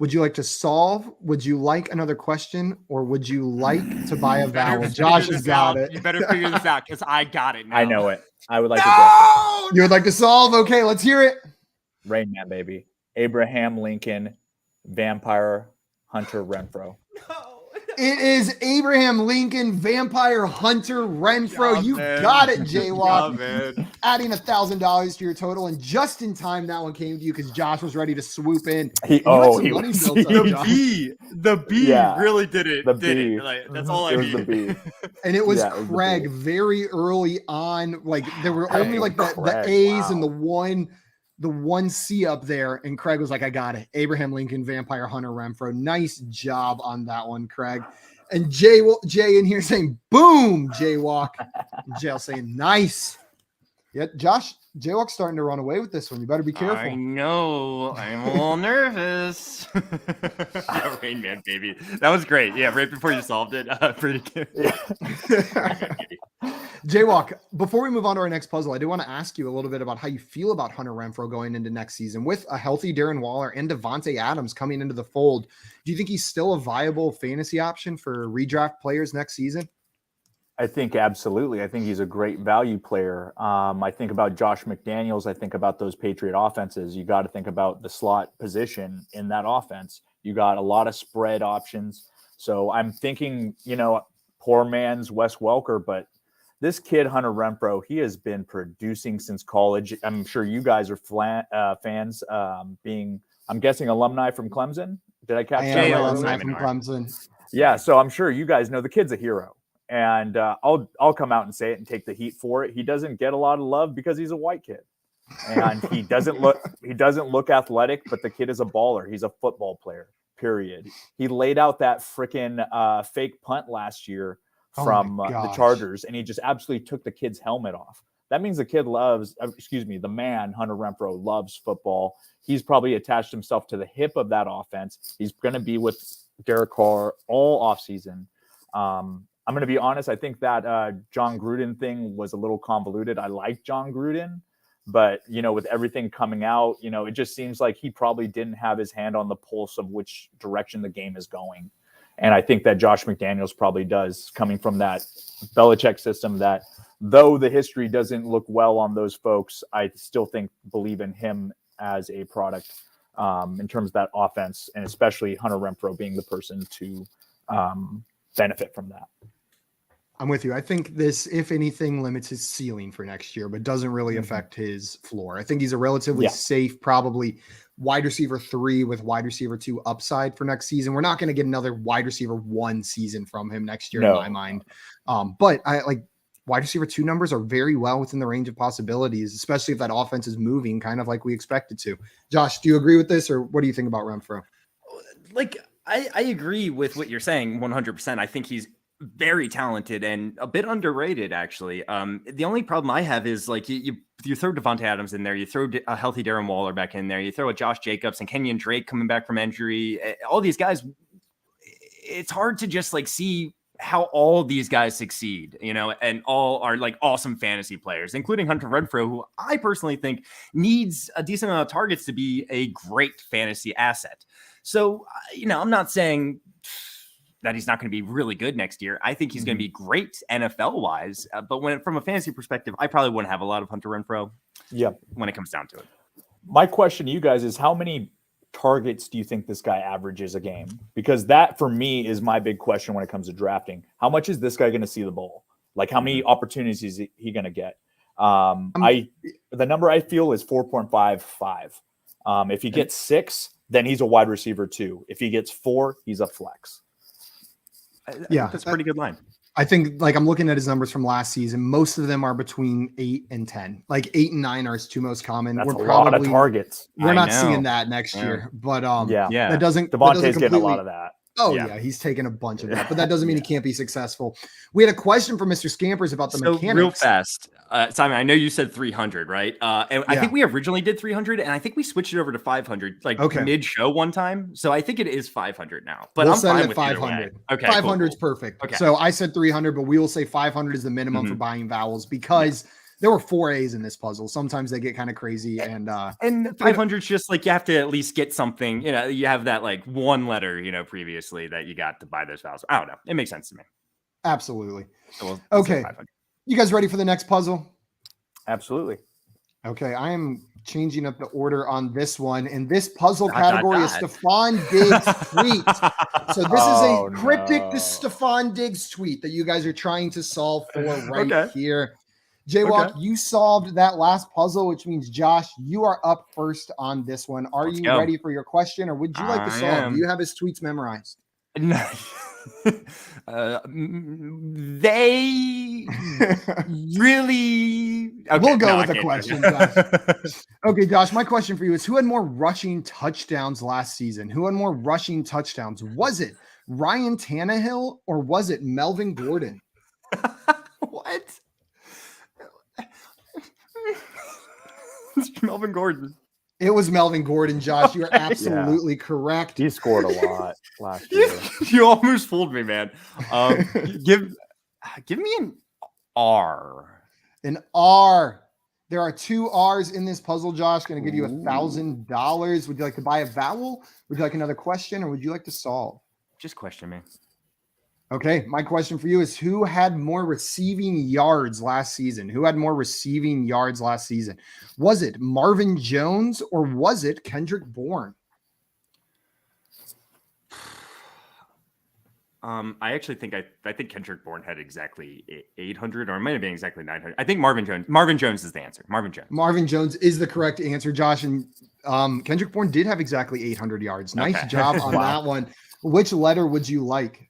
Would you like to solve? Would you like another question? Or would you like to buy a vowel? Josh has got it. You better figure this out because I got it now. I know it. I would like to guess it. You would like to solve? Okay, let's hear it. Rain Man, baby. Abraham Lincoln, Vampire Hunter Renfro. It is Abraham Lincoln, Vampire Hunter Renfro. You got it, Jaywalk. Adding $1,000 to your total, and just in time that one came to you because Josh was ready to swoop in. The B really did it. That's all I need. The B. And it was Craig very early on. There were only the A's and the one C up there, and Craig was like, I got it. Abraham Lincoln, Vampire Hunter Renfro. Nice job on that one, Craig. And Jay in here saying, boom, Jaywalk. Jay saying, nice. Yeah, Josh, Jaywalk's starting to run away with this one. You better be careful. I know. I'm a little nervous. Rain Man, baby. That was great. Yeah, right before you solved it. Pretty good. Jaywalk, before we move on to our next puzzle, I do want to ask you a little bit about how you feel about Hunter Renfro going into next season with a healthy Darren Waller and Davante Adams coming into the fold. Do you think he's still a viable fantasy option for redraft players next season? I think absolutely. I think he's a great value player. I think about Josh McDaniels. I think about those Patriot offenses. You got to think about the slot position in that offense. You got a lot of spread options. So I'm thinking, poor man's Wes Welker, but this kid, Hunter Renfrow, he has been producing since college. I'm sure you guys are fans, I'm guessing alumni from Clemson. Did I catch that? I am alumni from Clemson. Yeah, so I'm sure you guys know the kid's a hero. And I'll come out and say it and take the heat for it. He doesn't get a lot of love because he's a white kid, and he doesn't look athletic. But the kid is a baller. He's a football player. Period. He laid out that freaking fake punt last year from the Chargers, and he just absolutely took the kid's helmet off. That means the kid the man Hunter Renfrow loves football. He's probably attached himself to the hip of that offense. He's going to be with Derek Carr all offseason. I'm going to be honest. I think that John Gruden thing was a little convoluted. I like John Gruden, but, with everything coming out, it just seems like he probably didn't have his hand on the pulse of which direction the game is going. And I think that Josh McDaniels probably does, coming from that Belichick system, that though the history doesn't look well on those folks, I still believe in him as a product in terms of that offense, and especially Hunter Renfrow being the person to benefit from that. I'm with you. I think this, if anything, limits his ceiling for next year, but doesn't really affect his floor. I think he's a relatively safe, probably wide receiver 3 with wide receiver 2 upside for next season. We're not going to get another wide receiver 1 season from him next year, in my mind. But I like wide receiver 2 numbers are very well within the range of possibilities, especially if that offense is moving kind of like we expect it to. Josh, do you agree with this, or what do you think about Renfrow? Like, I agree with what you're saying 100%. I think he's very talented and a bit underrated, actually. The only problem I have is like you throw Davante Adams in there, you throw a healthy Darren Waller back in there, you throw a Josh Jacobs and Kenyon Drake coming back from injury. All these guys, it's hard to just like see how all these guys succeed, and all are like awesome fantasy players, including Hunter Renfrow, who I personally think needs a decent amount of targets to be a great fantasy asset. So, I'm not saying that he's not going to be really good next year. I think he's going to be great NFL wise, but from a fantasy perspective, I probably wouldn't have a lot of Hunter Renfrow. Yeah, when it comes down to it. My question to you guys is, how many targets do you think this guy averages a game? Because that for me is my big question when it comes to drafting. How much is this guy going to see the ball? Like, how many opportunities is he going to get? The number I feel is 4.55. If he gets 6, then he's a wide receiver 2. If he gets 4, he's a flex. Yeah, that's a pretty good line. I think, like, I'm looking at his numbers from last season. Most of them are between 8 and 10. Like 8 and 9 are his 2 most common. That's a lot of targets. We're not seeing that next year, but that doesn't. Davante's getting a lot of that. Oh yeah, he's taking a bunch of that, but that doesn't mean he can't be successful. We had a question from Mr. Scampers about the mechanics. Real fast, Simon, I know you said 300, right? And I think we originally did 300, and I think we switched it over to 500, like mid-show one time. So I think it is 500 now. But we'll I'm set fine it at with 500. Okay, 500 is perfect. Okay. So I said 300, but we will say 500 is the minimum for buying vowels because there were 4 A's in this puzzle. Sometimes they get kind of crazy, and 500 is just like you have to at least get something. You have that like one letter, previously that you got to buy those vowels. I don't know. It makes sense to me. Absolutely. So okay, you guys ready for the next puzzle? Absolutely. Okay, I am changing up the order on this one, and this puzzle category is Stephon Diggs tweet. So this is a cryptic Stephon Diggs tweet that you guys are trying to solve for here. Jaywalk, you solved that last puzzle, which means, Josh, you are up first on this one. Are you ready for your question, or would you like to solve? Do you have his tweets memorized? No. They really... Okay, we'll go with the question, Josh. Okay, Josh, my question for you is, who had more rushing touchdowns last season? Who had more rushing touchdowns? Was it Ryan Tannehill, or was it Melvin Gordon? What? It's Melvin Gordon. It was Melvin Gordon, Josh. You're absolutely correct. He scored a lot last year. You almost fooled me, man. Give me an R. An R. There are 2 R's in this puzzle, Josh. Going to give you $1,000. Would you like to buy a vowel? Would you like another question, or would you like to solve? Just question me. Okay, my question for you is who had more receiving yards last season? Who had more receiving yards last season? Was it Marvin Jones or was it Kendrick Bourne? I actually think I think Kendrick Bourne had exactly 800, or it might have been exactly 900. I think Marvin Jones is the answer. Marvin Jones. Marvin Jones is the correct answer, Josh. And Kendrick Bourne did have exactly 800 yards. Nice job on that one. Which letter would you like?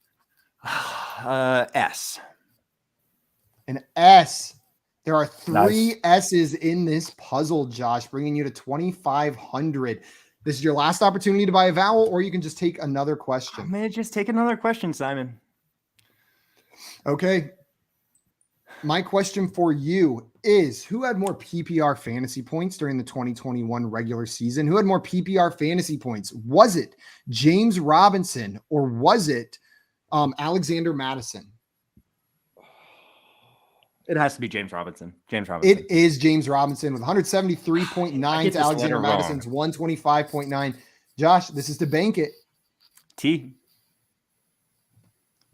S. An S. There are three S's in this puzzle, Josh, bringing you to 2,500. This is your last opportunity to buy a vowel, or you can just take another question. I'm going to just take another question, Simon. Okay. My question for you is, who had more PPR fantasy points during the 2021 regular season? Who had more PPR fantasy points? Was it James Robinson or was it Alexander Madison? It has to be James Robinson. It is James Robinson with 173.9 to Alexander Madison's 125.9. Josh, this is to bank it. T.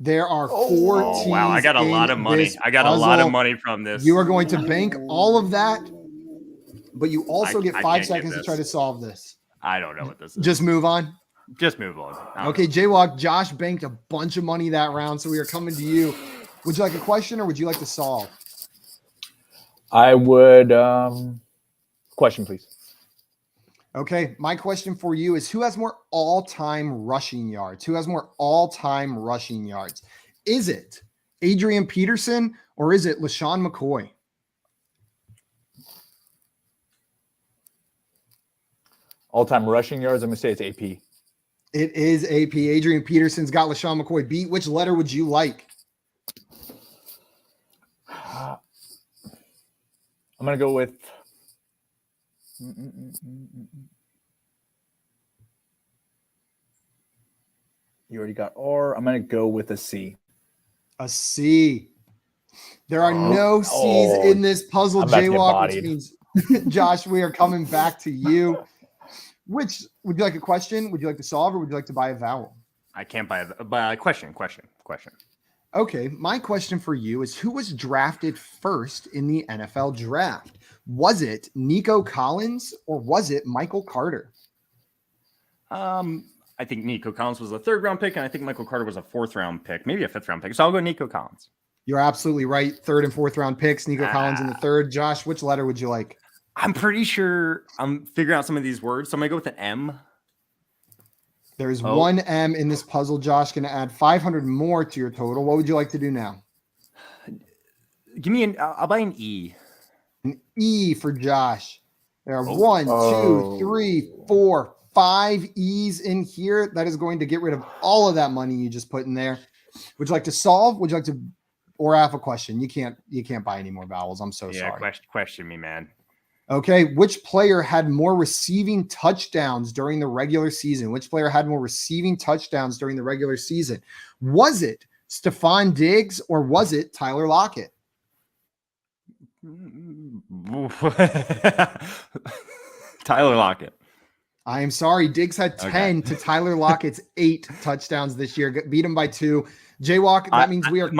There are four T's. Wow, I got a lot of money. I got a lot of money from this. You are going to bank all of that, but you also get 5 seconds to try to solve this. I don't know what this is. Just move on. Just move on. Okay, Jaywalk, Josh banked a bunch of money that round, so we are coming to you. Would you like a question or would you like to solve? I would question, please. Okay, my question for you is who has more all-time rushing yards? Who has more all-time rushing yards? Is it Adrian Peterson or is it LaShawn McCoy? All-time rushing yards, I'm going to say it's AP. It is AP. Adrian Peterson's got LaShawn McCoy beat. Which letter would you like? I'm going to go with you already got R. I'm going to go with a C. A C. There are no C's in this puzzle, Jaywalk, which means, Josh, we are coming back to you. Which, would you like a question? Would you like to solve or would you like to buy a vowel? I can't buy a question. Okay, my question for you is who was drafted first in the NFL draft? Was it Nico Collins or was it Michael Carter? I think Nico Collins was a 3rd round pick, and I think Michael Carter was a 4th round pick, maybe a 5th round pick. So I'll go Nico Collins. You're absolutely right. 3rd and 4th round picks. Nico Collins in the 3rd. Josh, which letter would you like? I'm pretty sure I'm figuring out some of these words, so I'm gonna go with an M. There's one M in this puzzle. Josh, going to add 500 more to your total. What would you like to do now? Give me I'll buy an E. An E for Josh. There are 1, 2, 3, 4, 5 E's in here. That is going to get rid of all of that money you just put in there. Would you like to solve? Would you like to, or have a question? You can't buy any more vowels. I'm so sorry. Question me, man. Okay, which player had more receiving touchdowns during the regular season? Which player had more receiving touchdowns during the regular season? Was it Stephon Diggs or was it Tyler Lockett? Tyler Lockett. I am sorry. Diggs had 10 to Tyler Lockett's 8 touchdowns this year. Beat him by 2. Jaywalk, that means we are.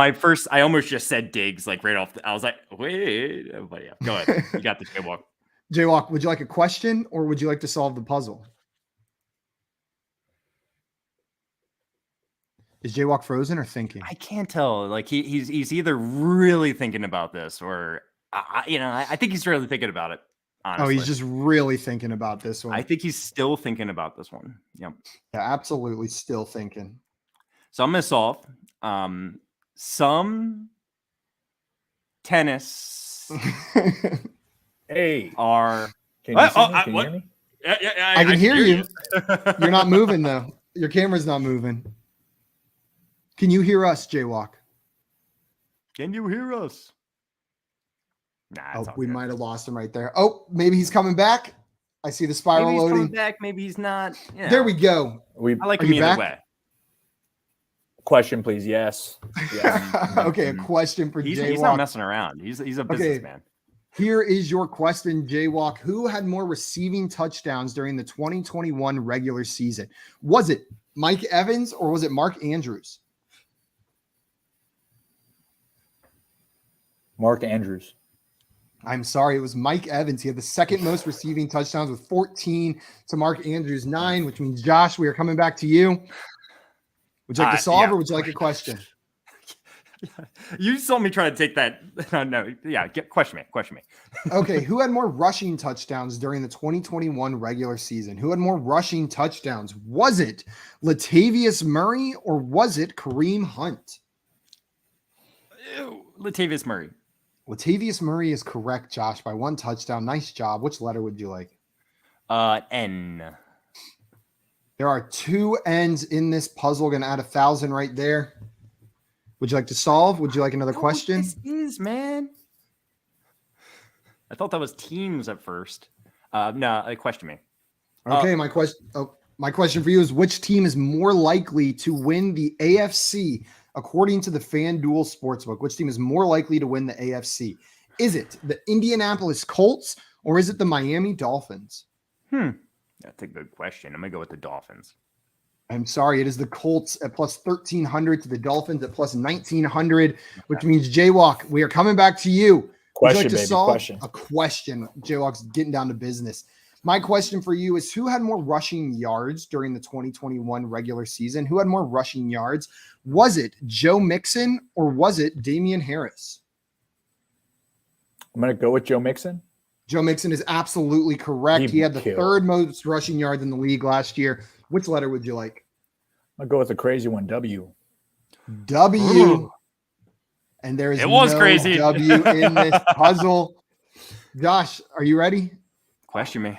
I almost just said Diggs like right off. I was like, wait, but yeah, go ahead. You got the Jaywalk. Jaywalk, would you like a question or would you like to solve the puzzle? Is Jaywalk frozen or thinking? I can't tell. Like he's either really thinking about this or I think he's really thinking about it. Honestly. Oh, he's just really thinking about this one. I think he's still thinking about this one. Yep. Yeah, absolutely still thinking. So I'm going to solve some tennis Hey, are. Can you see me? Can you hear me? Yeah, I can hear you. You're not moving though. Your camera's not moving. Can you hear us, Jaywalk? Can you hear us? Nah, we might have lost him right there. Oh, maybe he's coming back. I see the spiral maybe he's loading. Coming back, maybe he's not. You know. There we go. I like him either way. Question, please. Yes. Yeah. Okay, a question for Jaywalk. He's not messing around. He's a businessman. Here is your question, Jaywalk. Who had more receiving touchdowns during the 2021 regular season? Was it Mike Evans or was it Mark Andrews? Mark Andrews. I'm sorry, it was Mike Evans. He had the second most receiving touchdowns with 14 to Mark Andrews 9, which means, Josh, we are coming back to you. Would you like to solve or would you like a question? You saw me try to take that. Question me. Okay, who had more rushing touchdowns during the 2021 regular season? Who had more rushing touchdowns? Was it Latavius Murray or was it Kareem Hunt? Latavius Murray. Latavius Murray is correct, Josh, by 1 touchdown. Nice job. Which letter would you like? N. There are 2 N's in this puzzle. Going to add 1,000 right there. Would you like to solve? Would you like another question? This is, man. I thought that was teams at first. No, question me. Okay, my question for you is, which team is more likely to win the AFC according to the FanDuel Sportsbook? Which team is more likely to win the AFC? Is it the Indianapolis Colts or is it the Miami Dolphins? That's a good question. I'm going to go with the Dolphins. I'm sorry, it is the Colts at plus 1,300 to the Dolphins at plus 1,900, which means, Jaywalk, we are coming back to you. Question, baby. Question. A question. Jaywalk's getting down to business. My question for you is, who had more rushing yards during the 2021 regular season? Who had more rushing yards? Was it Joe Mixon or was it Damian Harris? I'm going to go with Joe Mixon. Joe Mixon is absolutely correct. He had the 3rd most rushing yards in the league last year. Which letter would you like? I'll go with the crazy one, W. W. Ooh. And there is crazy. W in this puzzle. Josh, are you ready? Question me.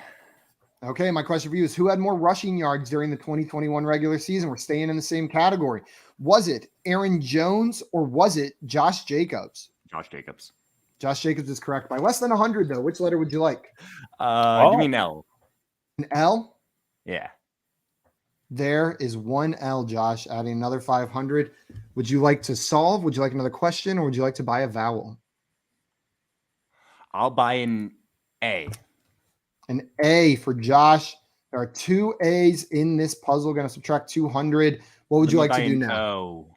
Okay, my question for you is, who had more rushing yards during the 2021 regular season? We're staying in the same category. Was it Aaron Jones or was it Josh Jacobs? Josh Jacobs. Josh Jacobs is correct by less than 100, though. Which letter would you like? Give me an L. An L? Yeah. There is 1 L, Josh, adding another 500. Would you like to solve? Would you like another question, or would you like to buy a vowel? I'll buy an A. An A for Josh. There are 2 A's in this puzzle. Going to subtract 200. What would you like to do now? O.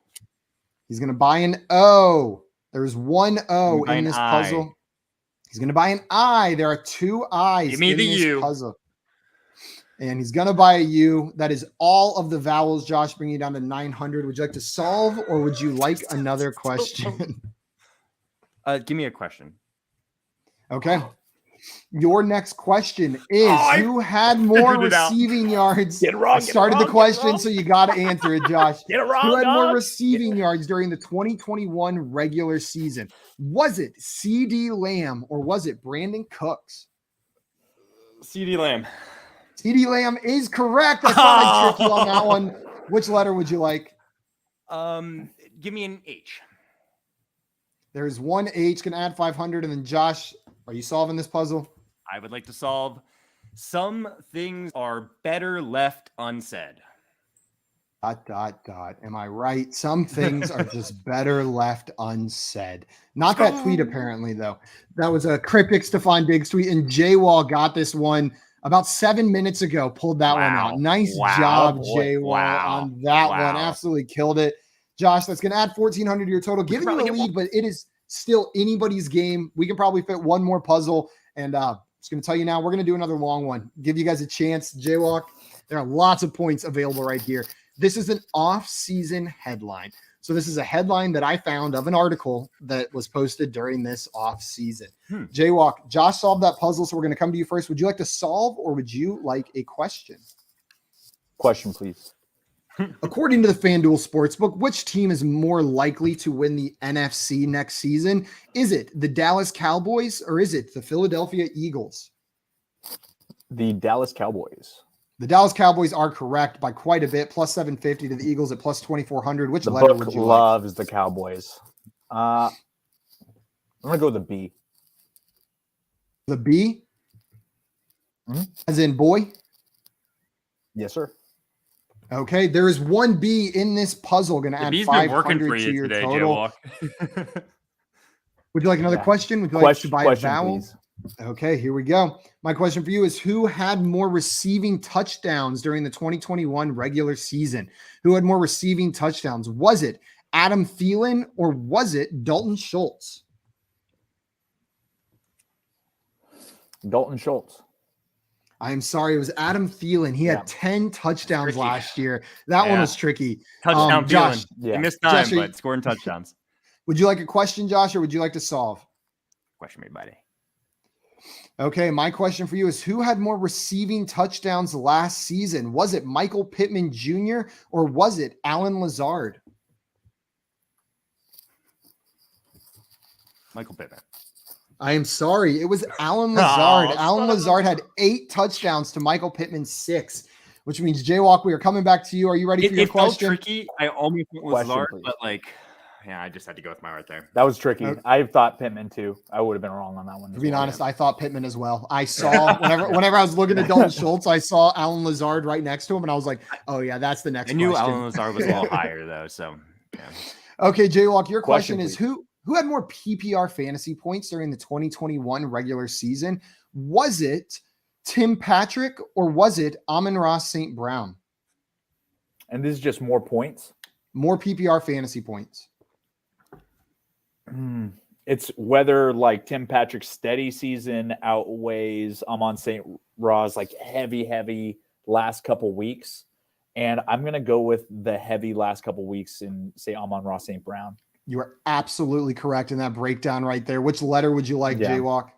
He's going to buy an O. There's 1 O in this I. puzzle. He's going to buy an I. There are 2 I's Give me in the this U. puzzle. And he's going to buy a U. That is all of the vowels, Josh, bringing you down to 900. Would you like to solve or would you like another question? Give me a question. Okay. Your next question is, who had more receiving yards? Get it wrong. I started the question, so you got to answer it, Josh. Get it wrong, Who had more dog? receiving yards during the 2021 regular season? Was it CD Lamb or was it Brandon Cooks? CD Lamb. CD Lamb is correct. I thought I'd trick you on that one. Which letter would you like? Give me an H. There's 1 H. Can add 500. And then, Josh, are you solving this puzzle? I would like to solve. Some things are better left unsaid. ... Am I right? Some things are just better left unsaid. Not that tweet, apparently, though. That was a cryptic Stephon Diggs tweet, and Jaywall got this one about 7 minutes ago, pulled that one out. Nice job, Jaywall, on that one. Absolutely killed it. Josh, that's going to add 1,400 to your total, giving you a lead, but it is still anybody's game. We can probably fit one more puzzle, and just going to tell you now, we're going to do another long one. Give you guys a chance. Jaywalk, there are lots of points available right here. This is an off-season headline. So this is a headline that I found of an article that was posted during this off-season. Jaywalk, Josh solved that puzzle, so we're going to come to you first. Would you like to solve or would you like a question? Question, please. According to the FanDuel Sportsbook, which team is more likely to win the NFC next season? Is it the Dallas Cowboys or is it the Philadelphia Eagles? The Dallas Cowboys. The Dallas Cowboys are correct by quite a bit, plus 750 to the Eagles at plus 2,400. Which letter would you like? Loves the Cowboys. I'm going to go with the B. The B? As in boy? Yes, sir. Okay, there is 1 B in this puzzle. Going to add 500 to your today, total. Would you like another question? Would you like to buy a vowel? Please. Okay, here we go. My question for you is, who had more receiving touchdowns during the 2021 regular season? Who had more receiving touchdowns? Was it Adam Thielen or was it Dalton Schultz? Dalton Schultz. I am sorry. It was Adam Thielen. He had 10 touchdowns last year. That one was tricky. Touchdown Josh. Thielen. He missed time, Josh, but scoring touchdowns. Would you like a question, Josh, or would you like to solve? Question me, buddy. Okay, my question for you is who had more receiving touchdowns last season? Was it Michael Pittman Jr. or was it Allen Lazard? Michael Pittman. I am sorry. It was Allen Lazard. Allen Lazard had 8 touchdowns to Michael Pittman's 6, which means, Jaywalk, we are coming back to you. Are you ready for your question? It felt tricky. I almost went Lazard, but yeah, I just had to go with my heart there. That was tricky. I thought Pittman too. I would have been wrong on that one. To be honest, I thought Pittman as well. I saw whenever I was looking at Dalton Schultz, I saw Allen Lazard right next to him, and I was like, "Oh yeah, that's the next." I knew Allen Lazard was a little higher though, so. Yeah. Okay, Jaywalk, your question is who had more PPR fantasy points during the 2021 regular season? Was it Tim Patrick or was it Amon-Ra St. Brown? And this is just more points? More PPR fantasy points. It's whether like Tim Patrick's steady season outweighs Amon St. Ra's like heavy last couple weeks. And I'm going to go with the heavy last couple weeks and say Amon-Ra St. Brown. You are absolutely correct in that breakdown right there. Which letter would you like, Jaywalk?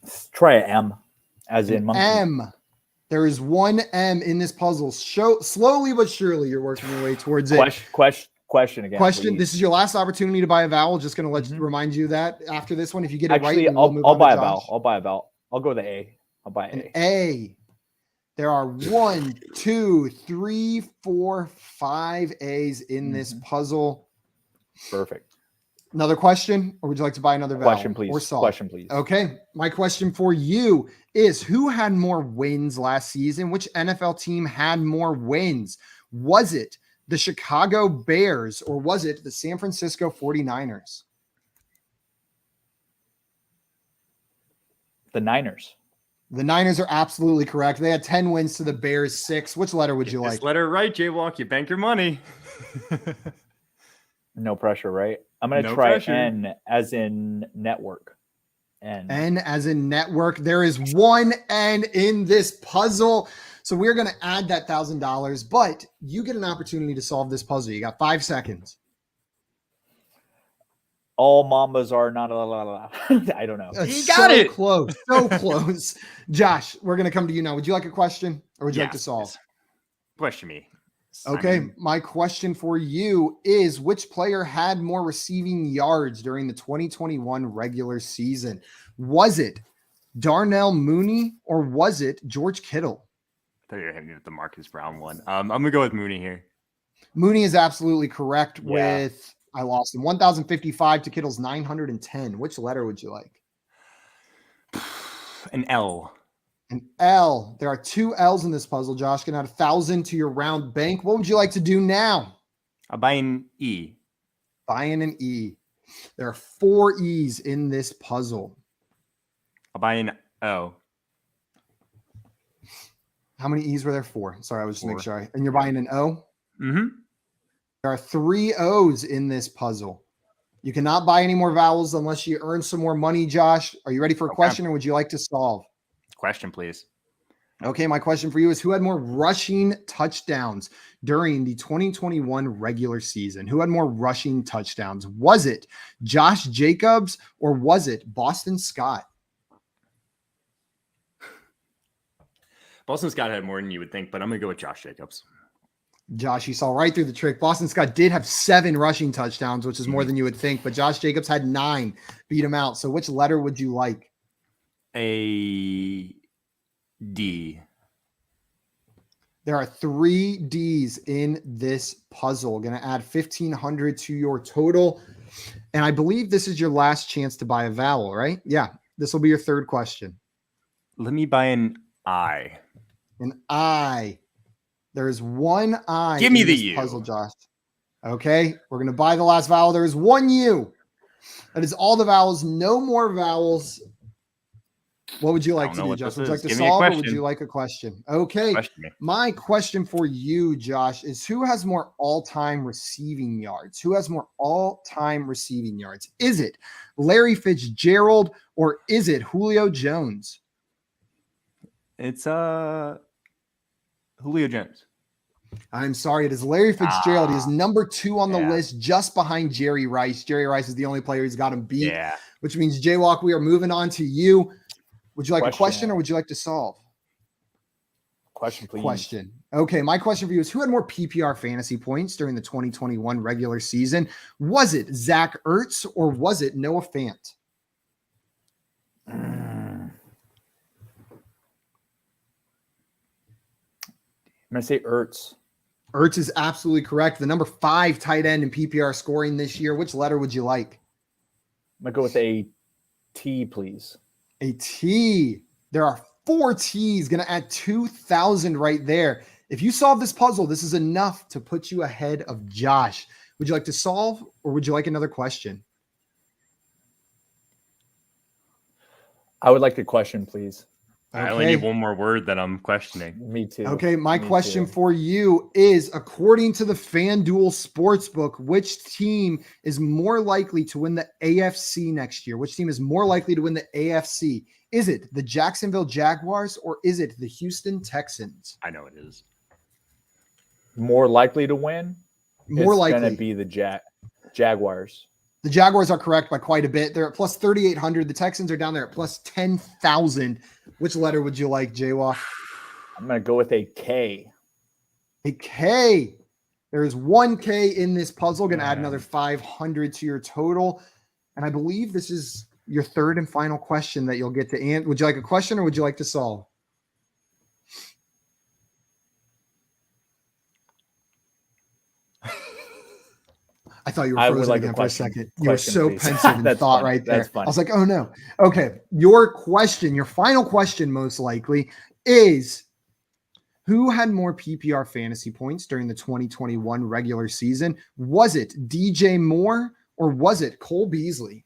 Let's try an M, as in monkey. M. There is one M in this puzzle. Slowly but surely, you're working your way towards it. Question again. Please. This is your last opportunity to buy a vowel. Just going to let you remind you that after this one, if you get it right, I'll buy a vowel. I'll buy a vowel. I'll go with the A. I'll buy an A. There are 1, 2, 3, 4, 5 A's in this puzzle. Perfect. Another question, or would you like to buy another vowel? Question, please. Or solve? Question, please. Okay. My question for you is who had more wins last season? Which NFL team had more wins? Was it the Chicago Bears or was it the San Francisco 49ers? The Niners. The Niners are absolutely correct. They had 10 wins to the Bears 6. Which letter would you like? This letter right, Jaywalk. You bank your money. No pressure, right? I'm going to try N as in network. N as in network. There is one N in this puzzle. So we're going to add that $1,000, but you get an opportunity to solve this puzzle. You got 5 seconds. All Mambas are not I don't know. You got it. Close. So close. Josh, we're going to come to you now. Would you like a question or would you like to solve? Question me. Okay. My question for you is which player had more receiving yards during the 2021 regular season? Was it Darnell Mooney or was it George Kittle? I thought you were hitting me with the Marcus Brown one. I'm going to go with Mooney here. Mooney is absolutely correct with... I lost him. 1,055 to Kittle's 910. Which letter would you like? An L. An L. There are 2 L's in this puzzle. Josh can add 1,000 to your round bank. What would you like to do now? I'll buy an E. Buying an E. There are 4 E's in this puzzle. I'll buy an O. How many E's were there? 4. Sorry, I was just making sure. And you're buying an O? Mm-hmm. There are 3 O's in this puzzle. You cannot buy any more vowels unless you earn some more money, Josh. Are you ready for a question or would you like to solve? Question, please. Okay, my question for you is who had more rushing touchdowns during the 2021 regular season? Who had more rushing touchdowns? Was it Josh Jacobs or was it Boston Scott? Boston Scott had more than you would think, but I'm going to go with Josh Jacobs. Josh, you saw right through the trick. Boston Scott did have 7 rushing touchdowns, which is more than you would think, but Josh Jacobs had 9, beat him out. So which letter would you like? A D. There are 3 D's in this puzzle. Going to add 1,500 to your total. And I believe this is your last chance to buy a vowel, right? Yeah. This will be your third question. Let me buy an I. An I. There is 1 I. Give me in the this U. puzzle, Josh. Okay. We're going to buy the last vowel. There is 1 U. That is all the vowels. No more vowels. What would you like to do, Josh? Would you like to solve or would you like a question? Okay. My question for you, Josh, is who has more all-time receiving yards? Who has more all-time receiving yards? Is it Larry Fitzgerald or is it Julio Jones? It's Julio Jones. I'm sorry. It is Larry Fitzgerald. He is number 2 on the list, just behind Jerry Rice. Jerry Rice is the only player who's got him beat, which means, Jaywalk, we are moving on to you. Would you like a question or would you like to solve? Question, please. Question. Okay, my question for you is who had more PPR fantasy points during the 2021 regular season? Was it Zach Ertz or was it Noah Fant? I'm going to say Ertz. Ertz is absolutely correct. The number 5 tight end in PPR scoring this year. Which letter would you like? I'm going to go with a T, please. A T. There are 4 T's. Going to add 2,000 right there. If you solve this puzzle, this is enough to put you ahead of Josh. Would you like to solve or would you like another question? I would like a question, please. Okay. I only need one more word that I'm questioning. Me too. Okay, my question for you is, according to the FanDuel Sportsbook, which team is more likely to win the AFC next year? Which team is more likely to win the AFC? Is it the Jacksonville Jaguars or is it the Houston Texans? I know it is. More likely to win? More likely. It's going to be the Jaguars. The Jaguars are correct by quite a bit. They're at plus 3,800. The Texans are down there at plus 10,000. Which letter would you like, Jaywalk? I'm going to go with a K. A K. There is 1 K in this puzzle. Going to add another 500 to your total. And I believe this is your third and final question that you'll get to answer. Would you like a question or would you like to solve? I thought you were frozen again for a second. You were so pensive in thought right there. I was like, oh no. Okay. Your question, your final question most likely is, who had more PPR fantasy points during the 2021 regular season? Was it DJ Moore or was it Cole Beasley?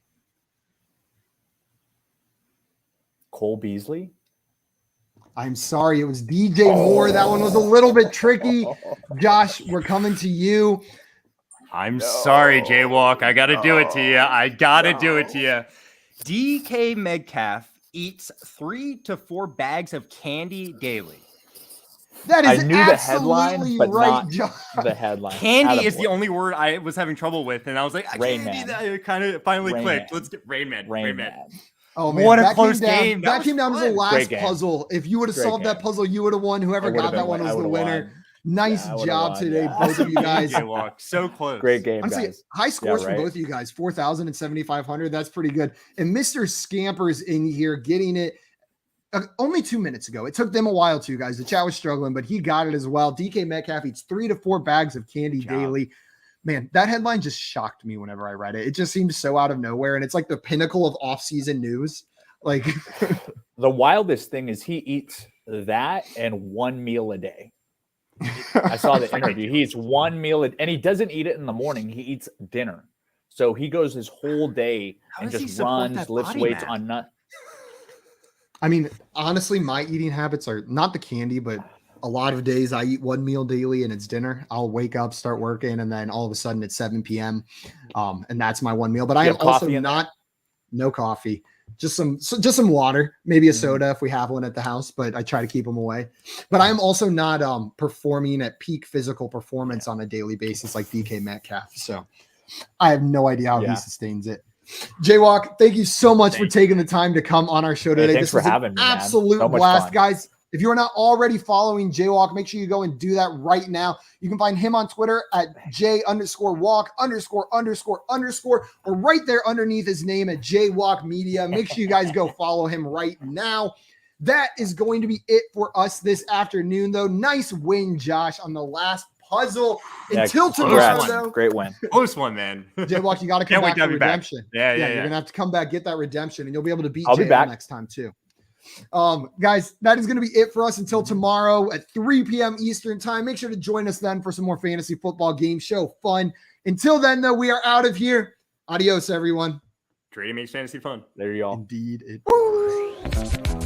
Cole Beasley? I'm sorry. It was DJ Moore. That one was a little bit tricky. Josh, we're coming to you. I'm sorry, Jaywalk. I got to do it to you. I got to do it to you. DK Metcalf eats 3 to 4 bags of candy daily. That is I knew the headline, but right, not the headline. Candy is the only word I was having trouble with, and I was like, Rain candy. Man. That kind of finally Rain clicked. Man. Let's get Rain Man. Rain Man. Oh man, what a close game! That came down to the last Great puzzle. If you would have solved that puzzle, you would have won. Whoever got that one was the winner. Won. Nice job today, both of you guys. So close. Great game, Honestly, guys. high scores from both of you guys. 4,000 and 7,500. That's pretty good. And Mr. Scamper's in here getting it only 2 minutes ago. It took them a while too, guys. The chat was struggling, but he got it as well. DK Metcalf eats 3 to 4 bags of candy daily. Man, that headline just shocked me whenever I read it. It just seemed so out of nowhere. And it's like the pinnacle of off-season news. Like the wildest thing is he eats that and 1 meal a day. I saw the interview. He eats 1 meal and he doesn't eat it in the morning. He eats dinner. So he goes his whole day and just runs, lifts weights on nut. I mean, honestly, my eating habits are not the candy, but a lot of days I eat 1 meal daily and it's dinner. I'll wake up, start working, and then all of a sudden it's 7 p.m. And that's my 1 meal. But I am also no coffee. Just some water, maybe a soda if we have one at the house, but I try to keep them away. But I'm also not performing at peak physical performance on a daily basis like DK Metcalf. So I have no idea how he sustains it. Jaywalk, thank you so much for taking the time to come on our show today. Thanks for having me, absolute man. So blast, guys. If you are not already following Jaywalk, make sure you go and do that right now. You can find him on Twitter at J_walk___, or right there underneath his name at Jaywalk Media. Make sure you guys go follow him right now. That is going to be it for us this afternoon, though. Nice win, Josh, on the last puzzle. Until tomorrow, though. Great win. Close one, man. Jaywalk, you got to come back for redemption. Yeah. You're going to have to come back, get that redemption, and you'll be able to beat I'll be back next time, too. Guys, that is going to be it for us until tomorrow at 3 p.m. Eastern time. Make sure to join us then for some more fantasy football game show fun. Until then, though, we are out of here. Adios, everyone. Trading makes fantasy fun. There you go. Indeed it does. Bye.